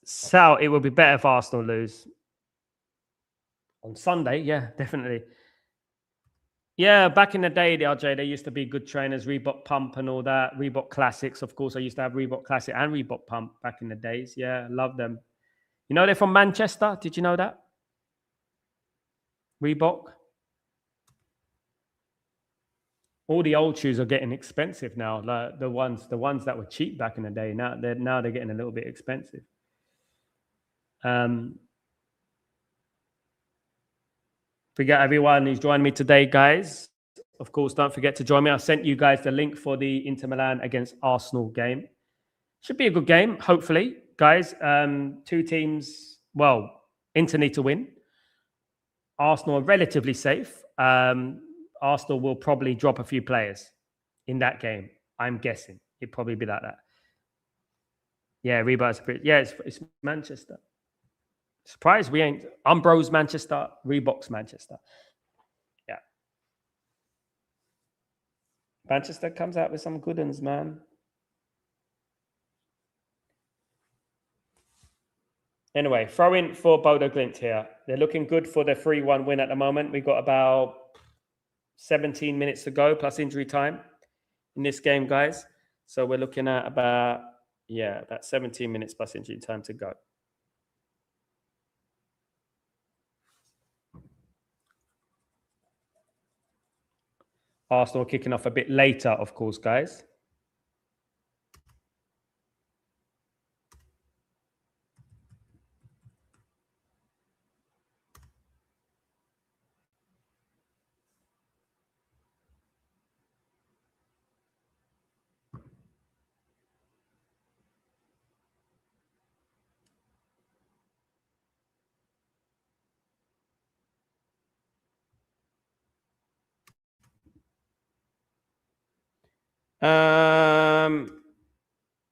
Sal, it would be better if Arsenal lose. On Sunday, yeah, definitely. Yeah, back in the day, the RJ, they used to be good trainers, Reebok Pump and all that. Reebok Classics, of course. I used to have Reebok Classic and Reebok Pump back in the days. Yeah, love them. You know they're from Manchester? Did you know that? Reebok. All the old shoes are getting expensive now. Like the ones that were cheap back in the day. Now they're getting a little bit expensive. Forget everyone who's joining me today, guys. Of course, don't forget to join me. I sent you guys the link for the Inter Milan against Arsenal game. Should be a good game, hopefully, guys. 2 teams. Well, Inter need to win. Arsenal are relatively safe. Arsenal will probably drop a few players in that game. I'm guessing it'd probably be like that. Yeah, Reebok's. Yeah, it's Manchester. Surprised we ain't Umbro's Manchester, Reebok's Manchester. Yeah. Manchester comes out with some good ones, man. Anyway, throw in for BODØ Glimt here. They're looking good for their 3-1 win at the moment. We've got about 17 minutes to go plus injury time in this game, guys. So we're looking at about 17 minutes plus injury time to go. Arsenal kicking off a bit later, of course, guys.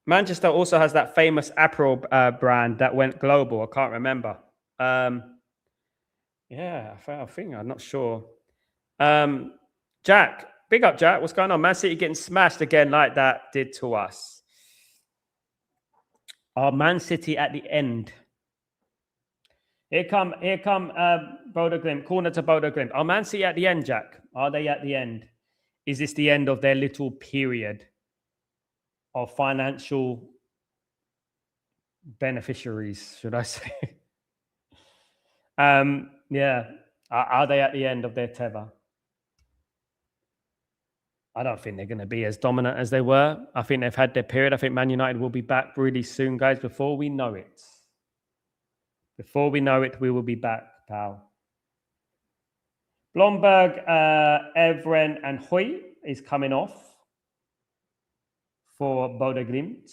Manchester also has that famous Aperol brand that went global. I can't remember. Yeah, I think I'm not sure. Jack, big up, Jack. What's going on? Man City getting smashed again like that did to us. Are Man City at the end? Here come BODØ Glimt. Corner to BODØ Glimt. Are Man City at the end, Jack? Are they at the end? Is this the end of their little period of financial beneficiaries, should I say? Yeah. Are they at the end of their tether? I don't think they're going to be as dominant as they were. I think they've had their period. I think Man United will be back really soon, guys, before we know it. Before we know it, we will be back, pal. Blomberg, Evren, and Hoy is coming off for BODØ Glimt.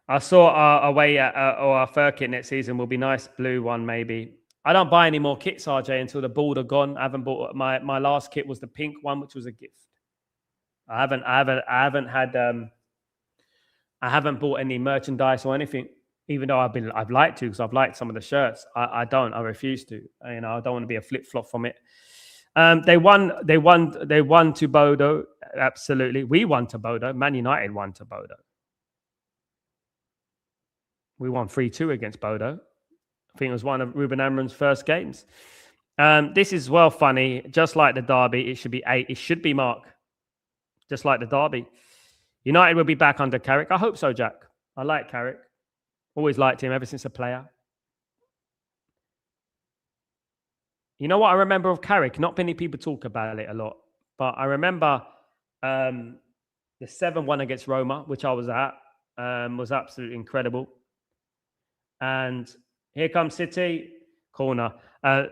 I saw our away at, or our fur kit next season will be nice. Blue one, maybe. I don't buy any more kits, RJ, until the ball are gone. I haven't bought my last kit was the pink one, which was a gift. I haven't bought any merchandise or anything, even though I've liked to, because I've liked some of the shirts. I refuse to. I don't want to be a flip flop from it. They won to BODØ. Absolutely. We won to BODØ. Man United won to BODØ. We won 3-2 against BODØ. I think it was one of Ruben Amorim's first games. This is well funny. Just like the derby, it should be 8. It should be Mark. Just like the derby. United will be back under Carrick. I hope so, Jack. I like Carrick. Always liked him ever since a player. You know what I remember of Carrick? Not many people talk about it a lot. But I remember the 7-1 against Roma, which I was at, was absolutely incredible. And here comes City, corner. And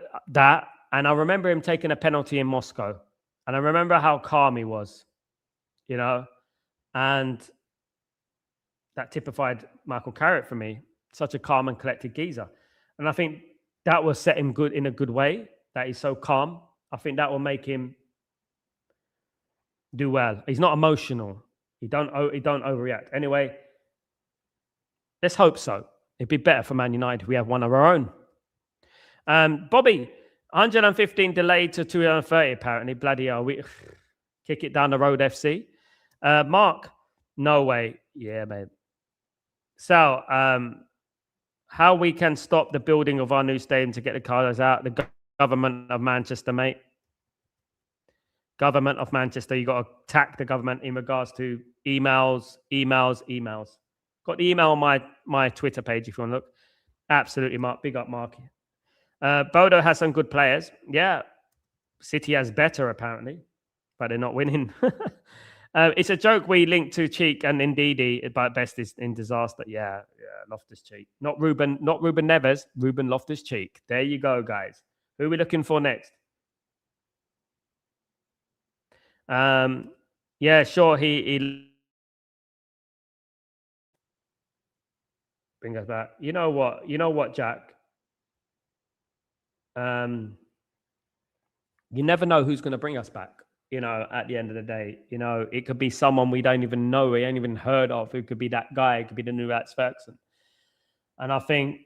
I remember him taking a penalty in Moscow. And I remember how calm he was, and that typified Michael Carrick for me. Such a calm and collected geezer. And I think that will set him good in a good way, that he's so calm. I think that will make him do well. He's not emotional. He don't overreact. Anyway, let's hope so. It'd be better for Man United if we have one of our own. Bobby, 115 delayed to 230 apparently. Bloody hell. We kick it down the road, FC. Mark, no way. Yeah, mate. So, how we can stop the building of our new stadium to get the cars out? The government of Manchester, mate. Government of Manchester. You got to attack the government in regards to emails. Got the email on my Twitter page if you want to look. Absolutely, Mark. Big up, Mark. BODØ has some good players. Yeah. City has better, apparently, but they're not winning. It's a joke we link to Cheek and Ndidi, but best is in disaster. Yeah, Loftus-Cheek. Not Ruben Neves, Ruben Loftus-Cheek. There you go, guys. Who are we looking for next? Yeah, sure. He bring us back. You know what, Jack? You never know who's going to bring us back. At the end of the day, it could be someone we don't even know, we ain't even heard of. It could be that guy. It could be the new Ats Ferguson. And I think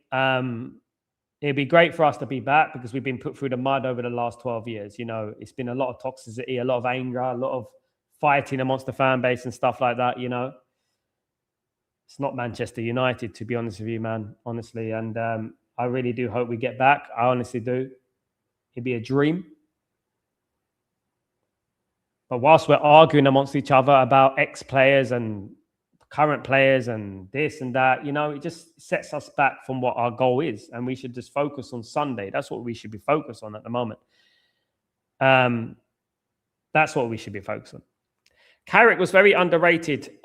it'd be great for us to be back because we've been put through the mud over the last 12 years. It's been a lot of toxicity, a lot of anger, a lot of fighting amongst the fan base and stuff like that. It's not Manchester United, to be honest with you, man, honestly. And I really do hope we get back. I honestly do. It'd be a dream. But whilst we're arguing amongst each other about ex-players and current players and this and that, it just sets us back from what our goal is. And we should just focus on Sunday. That's what we should be focused on at the moment. That's what we should be focused on. Carrick was very underrated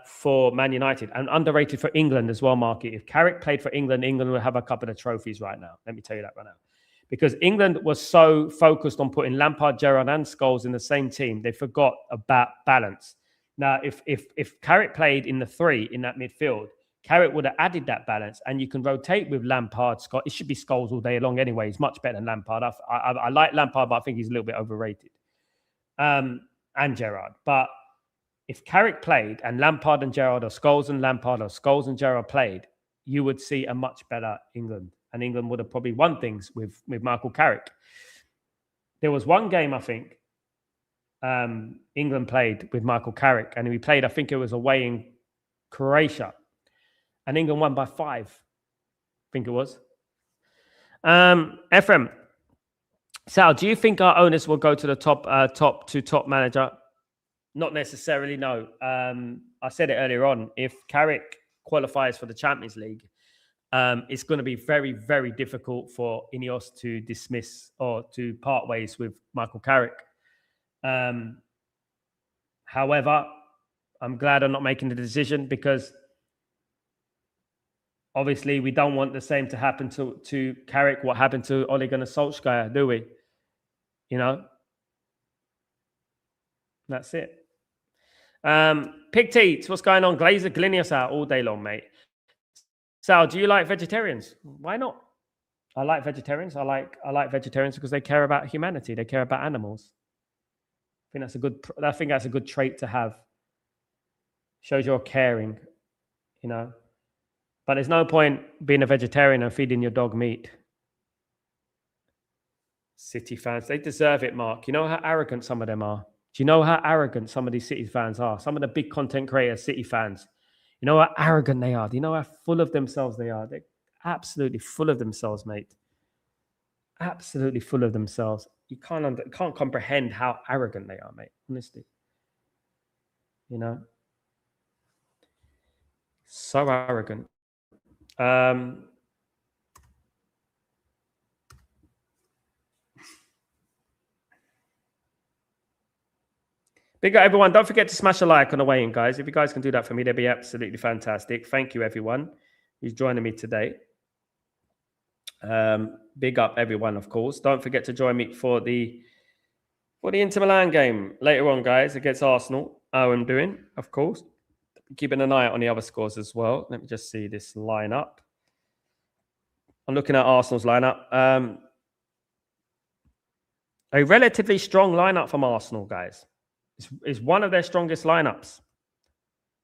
for Man United and underrated for England as well, Marky. If Carrick played for England, England would have a couple of trophies right now. Let me tell you that right now. Because England was so focused on putting Lampard, Gerrard and Scholes in the same team, they forgot about balance. Now, if Carrick played in the 3 in that midfield, Carrick would have added that balance, and you can rotate with Lampard, Scott. It should be Scholes all day long anyway. He's much better than Lampard. I like Lampard, but I think he's a little bit overrated. and Gerrard. But if Carrick played and Lampard and Gerrard, or Scholes and Lampard, or Scholes and Gerrard played, you would see a much better England. And England would have probably won things with Michael Carrick. There was one game, I think, England played with Michael Carrick, and we played, I think it was away in Croatia, and England won by 5. I think it was. Ephraim, Sal, do you think our owners will go to the top manager? Not necessarily, no. I said it earlier on. If Carrick qualifies for the Champions League, it's going to be very, very difficult for Ineos to dismiss or to part ways with Michael Carrick. However, I'm glad I'm not making the decision, because obviously we don't want the same to happen to Carrick, what happened to Ole Gunnar Solskjaer, do we? You know? That's it. Pig Teats, what's going on? Glazer glinning us out all day long, mate. Sal, do you like vegetarians? Why not? I like vegetarians. I like vegetarians because they care about humanity. They care about animals. I think that's a good trait to have. Shows you're caring, you know. But there's no point being a vegetarian and feeding your dog meat. City fans, they deserve it, Mark. You know how arrogant some of them are? Do you know how arrogant some of these City fans are? Some of the big content creators, City fans. You know how arrogant they are? Do you know how full of themselves they are? They're absolutely full of themselves, mate. Absolutely full of themselves. You can't comprehend how arrogant they are, mate. Honestly. You know? So arrogant. Big up, everyone. Don't forget to smash a like on the way in, guys. If you guys can do that for me, that'd be absolutely fantastic. Thank you, everyone who's joining me today. Big up, everyone, of course. Don't forget to join me for the Inter Milan game later on, guys, against Arsenal. How I'm doing, of course. Keeping an eye out on the other scores as well. Let me just see this lineup. I'm looking at Arsenal's lineup. A relatively strong lineup from Arsenal, guys. It's one of their strongest lineups.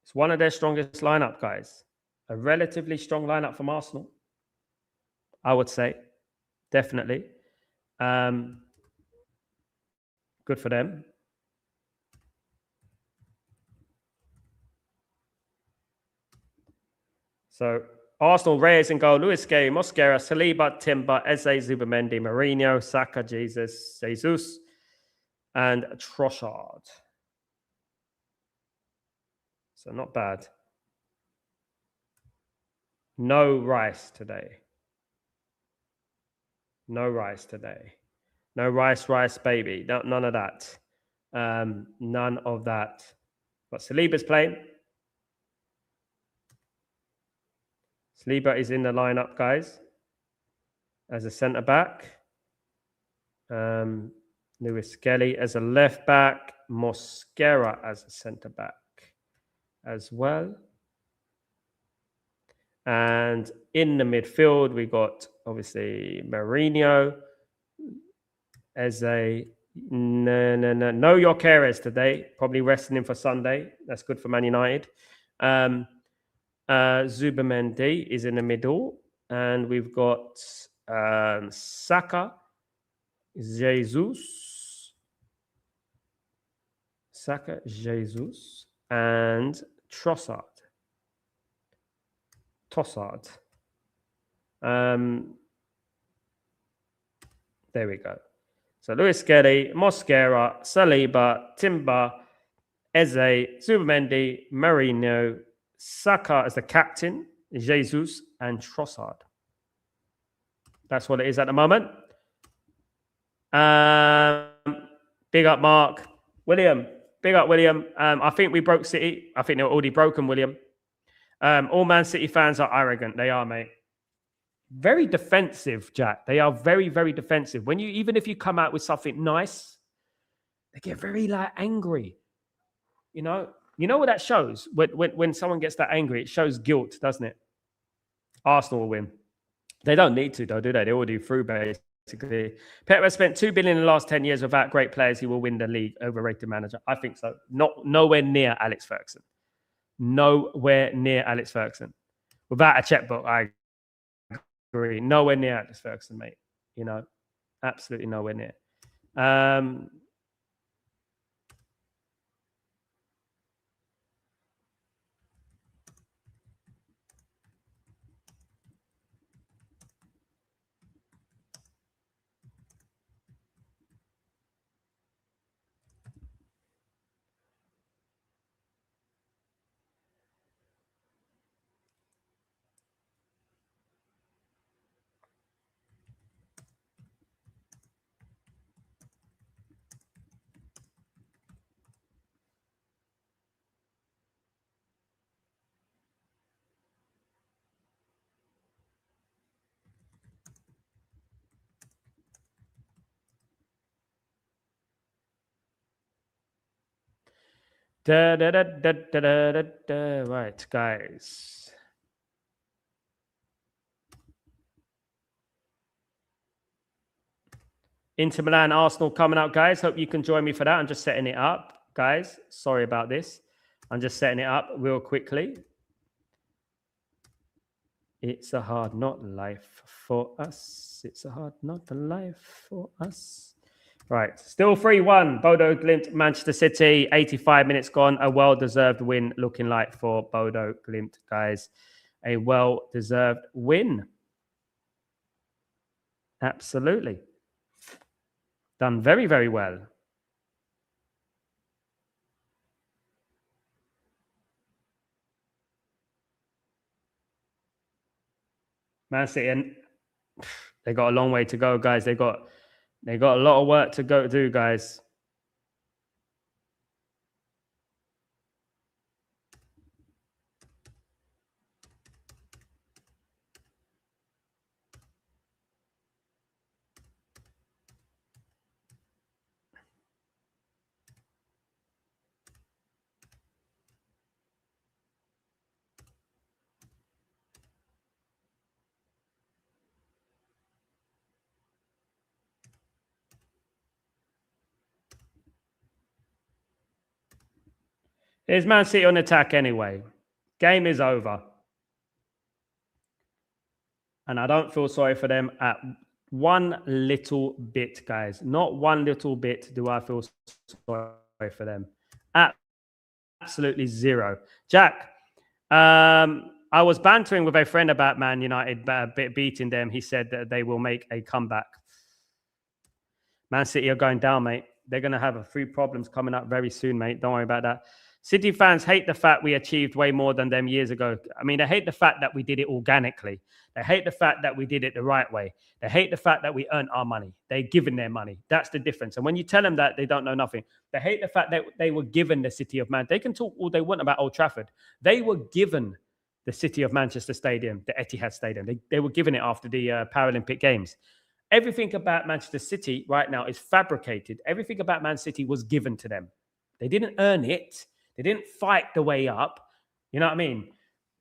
It's one of their strongest lineup, guys. A relatively strong lineup from Arsenal, I would say. Definitely. Good for them. So, Arsenal, Reyes in goal, Luis Gay, Mosquera, Saliba, Timber, Eze, Zubimendi, Mourinho, Saka, Jesus, and Trossard. So not bad. No Rice today. No Rice today. No Rice, baby. No, none of that. None of that. But Saliba's playing. Saliba is in the lineup, guys, as a centre-back. Lewis Kelly as a left-back. Mosquera as a centre-back as well. And in the midfield, we got, obviously, Mourinho as a... No Gyökeres today. Probably resting him for Sunday. That's good for Man United. Zubimendi is in the middle. And we've got Saka, Jesus, and Trossard. There we go. So Luis Kelly, Mosquera, Saliba, Timber, Eze, Zubimendi, Mourinho, Saka as the captain, Jesus, and Trossard. That's what it is at the moment. Big up, Mark. William. Big up, William. I think we broke City. I think they were already broken, William. All Man City fans are arrogant. They are, mate. Very defensive, Jack. They are very, very defensive. Even if you come out with something nice, they get very angry. You know what that shows? When someone gets that angry, it shows guilt, doesn't it? Arsenal will win. They don't need to, though, do they? They're already through, basically. Pep has spent 2 billion in the last 10 years without great players. He will win the league. Overrated manager. I think so. Nowhere near Alex Ferguson. Nowhere near Alex Ferguson. Without a checkbook, I agree. Nowhere near Alex Ferguson, mate. You know, absolutely nowhere near. Right, guys. Inter Milan, Arsenal coming up, guys. Hope you can join me for that. I'm just setting it up, guys. Sorry about this. I'm just setting it up real quickly. It's a hard not life for us. It's a hard not life for us. Right. Still 3-1. BODØ, Glimt, Manchester City. 85 minutes gone. A well-deserved win looking like for BODØ, Glimt, guys. A well-deserved win. Absolutely. Done very, very well. Man City, and they got a long way to go, guys. They got a lot of work to go do, guys. Here's Man City on attack anyway. Game is over. And I don't feel sorry for them at one little bit, guys. Not one little bit do I feel sorry for them. Absolutely zero. Jack, I was bantering with a friend about Man United beating them. He said that they will make a comeback. Man City are going down, mate. They're going to have a few problems coming up very soon, mate. Don't worry about that. City fans hate the fact we achieved way more than them years ago. I mean, they hate the fact that we did it organically. They hate the fact that we did it the right way. They hate the fact that we earned our money. They're given their money. That's the difference. And when you tell them that, they don't know nothing. They hate the fact that they were given the City of Man. They can talk all they want about Old Trafford. They were given the City of Manchester Stadium, the Etihad Stadium. They were given it after the Paralympic Games. Everything about Manchester City right now is fabricated. Everything about Man City was given to them. They didn't earn it. They didn't fight the way up. You know what I mean?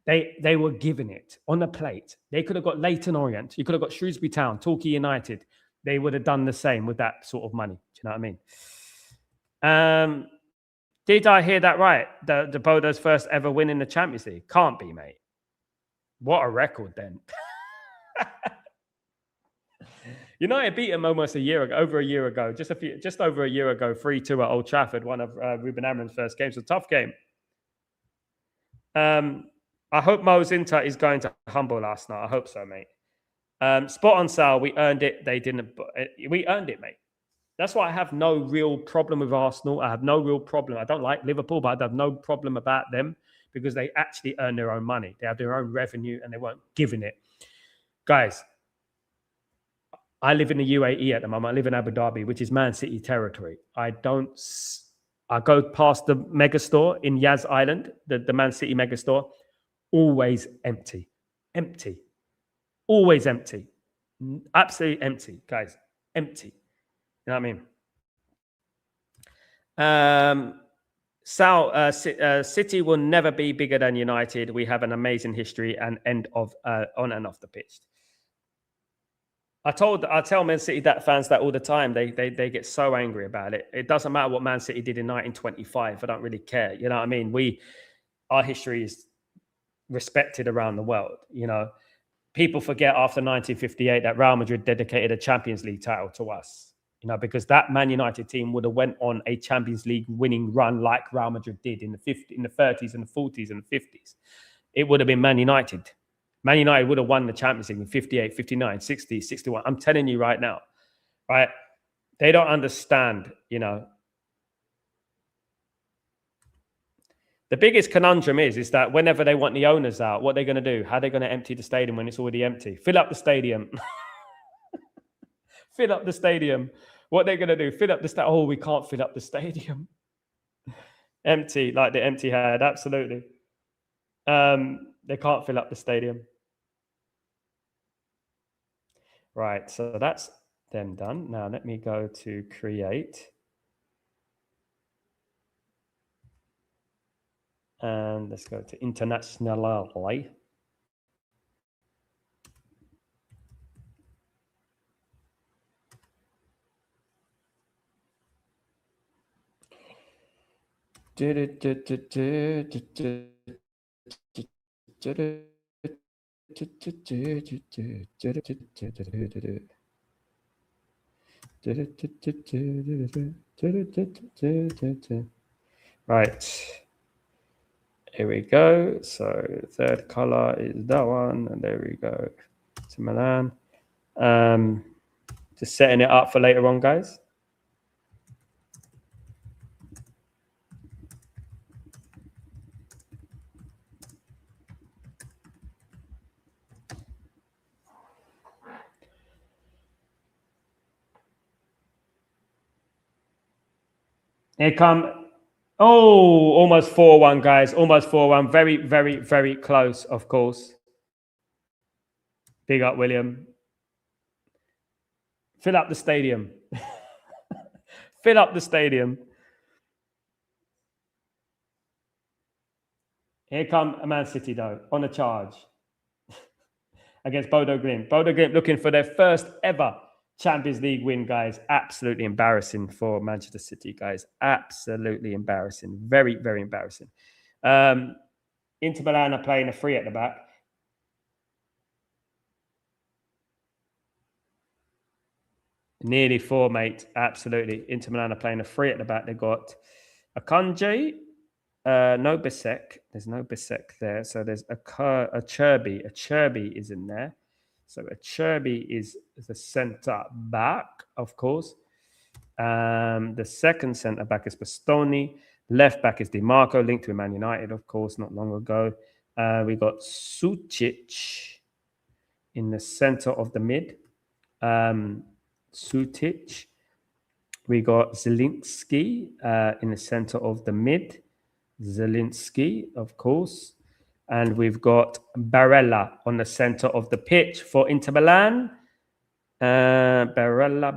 They were given it on the plate. They could have got Leyton Orient. You could have got Shrewsbury Town, Torquay United. They would have done the same with that sort of money. Do you know what I mean? Did I hear that right? The BODO's first ever win in the Champions League? Can't be, mate. What a record then. United beat them almost over a year ago, just over a year ago, 3-2 at Old Trafford, one of Ruben Amorim's first games. A tough game. I hope Mo's Inter is going to humble last night. I hope so, mate. Spot on, Sal. We earned it. They didn't. We earned it, mate. That's why I have no real problem with Arsenal. I have no real problem. I don't like Liverpool, but I have no problem about them because they actually earn their own money. They have their own revenue and they weren't given it. Guys, I live in the UAE at the moment. I live in Abu Dhabi, which is Man City territory. I go past the mega store in Yas Island, the Man City mega store, always empty. Empty. Always empty. Absolutely empty, guys. Empty. You know what I mean? City will never be bigger than United. We have an amazing history and end of on and off the pitch. I tell Man City that fans that all the time. They get so angry about it. It doesn't matter what Man City did in 1925. I don't really care. You know what I mean? Our history is respected around the world. You know, people forget after 1958 that Real Madrid dedicated a Champions League title to us. You know, because that Man United team would have went on a Champions League winning run like Real Madrid did in the 30s and the 40s and the 50s. It would have been Man United. Man United would have won the Champions League in 58, 59, 60, 61. I'm telling you right now, right? They don't understand, you know. The biggest conundrum is that whenever they want the owners out, what they're going to do? How are they going to empty the stadium when it's already empty? Fill up the stadium. Fill up the stadium. What they're going to do? Fill up the stadium. Oh, we can't fill up the stadium. Empty, like the empty had, absolutely. They can't fill up the stadium. Right, so that's them done. Now let me go to create. And let's go to internationally. Right. Here we go. So third color is that one. And there we go. To Milan. Just setting it up for later on, guys. Here come. Oh, almost 4-1, guys. Almost 4-1. Very, very, very close, of course. Big up, William. Fill up the stadium. Fill up the stadium. Here come a Man City, though, on a charge against BODØ Glimt. BODØ Glimt looking for their first ever Champions League win, guys. Absolutely embarrassing for Manchester City, guys. Absolutely embarrassing. Very, very embarrassing. Inter Milan are playing a free at the back. Nearly 4, mate. Absolutely. Inter Milan are playing a free at the back. They've got Akanji, no Bisek. There's no Bisek there. So there's a Cherby. A Cherby is in there. So a Cherby is the centre back, of course. The second centre back is Bastoni. Left back is Di Marco, linked to Man United, of course, not long ago. We got Sucic in the centre of the mid. Sucic. We got Zielinski in the center of the mid. Zielinski, of course. And we've got Barella on the center of the pitch for Inter Milan. Barella.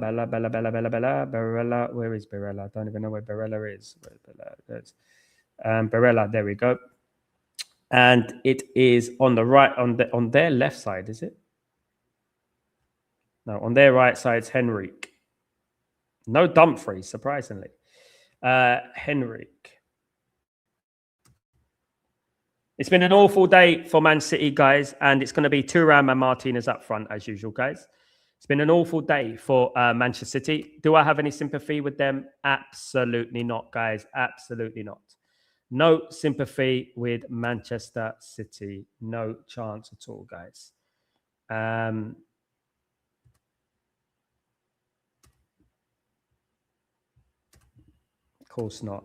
Where is Barella? I don't even know where Barella is. Barella, there we go. And it is on the right, on their left side, is it? No, on their right side, it's Henrique. No Dumfries, surprisingly. Henrique. It's been an awful day for Man City, guys, and it's going to be Thuram and Martinez up front, as usual, guys. It's been an awful day for Manchester City. Do I have any sympathy with them? Absolutely not, guys. Absolutely not. No sympathy with Manchester City. No chance at all, guys. Of course not.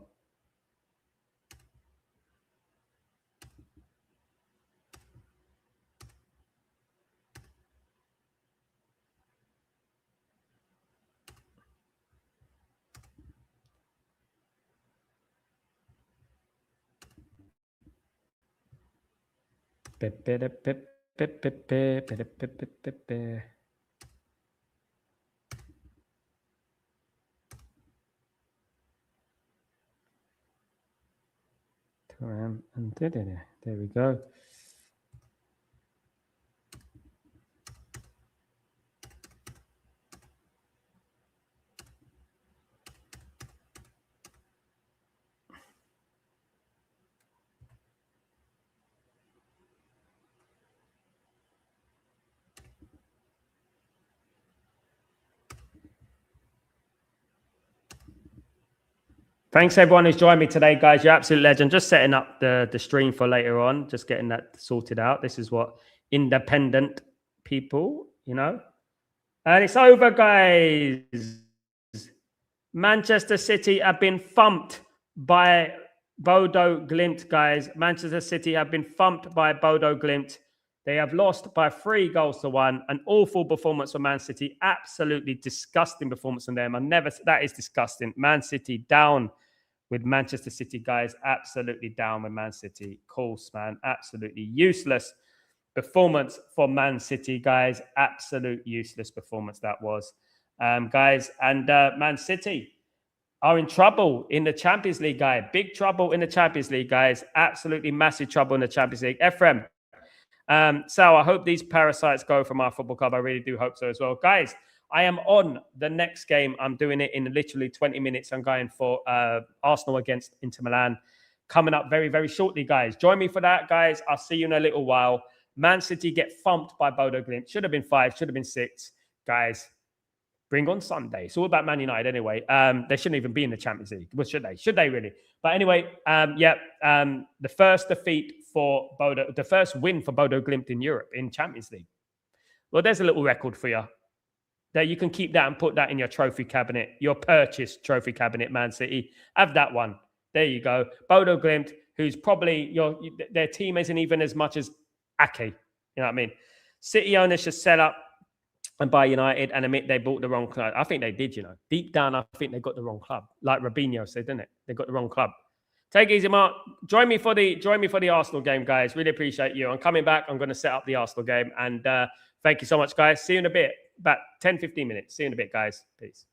And there we go. Thanks everyone who's joined me today, guys. You're absolute legend. Just setting up the stream for later on, just getting that sorted out. This is what independent people, you know. And it's over, guys. Manchester City have been thumped by BODØ Glimt, guys. Manchester City have been thumped by BODØ Glimt. They have lost by 3-1. An awful performance for Man City. Absolutely disgusting performance from them. That is disgusting. Man City down with Manchester City, guys. Absolutely down with Man City. Course, man. Absolutely useless performance for Man City, guys. Absolute useless performance that was, guys. And Man City are in trouble in the Champions League, guys. Big trouble in the Champions League, guys. Absolutely massive trouble in the Champions League. Ephraim, so I hope these parasites go from our football club. I really do hope so as well. Guys, I am on the next game. I'm doing it in literally 20 minutes. I'm going for Arsenal against Inter Milan. Coming up very, very shortly, guys. Join me for that, guys. I'll see you in a little while. Man City get thumped by BODØ Glimt. Should have been 5, should have been 6. Guys, bring on Sunday. It's all about Man United anyway. They shouldn't even be in the Champions League. Well, should they? Should they really? But anyway, the first defeat for BODØ, the first win for BODØ Glimt in Europe in Champions League. Well, there's a little record for you. There, you can keep that and put that in your trophy cabinet, your purchase trophy cabinet, Man City. Have that one. There you go. BODØ Glimt, who's probably their team isn't even as much as Ake. You know what I mean? City owners should set up and buy United and admit they bought the wrong club. I think they did, you know. Deep down, I think they got the wrong club. Like Robinho said, didn't it? They got the wrong club. Take it easy, Mark. Join me for the Arsenal game, guys. Really appreciate you. I'm coming back. I'm going to set up the Arsenal game. And thank you so much, guys. See you in a bit. About 10, 15 minutes. See you in a bit, guys. Peace.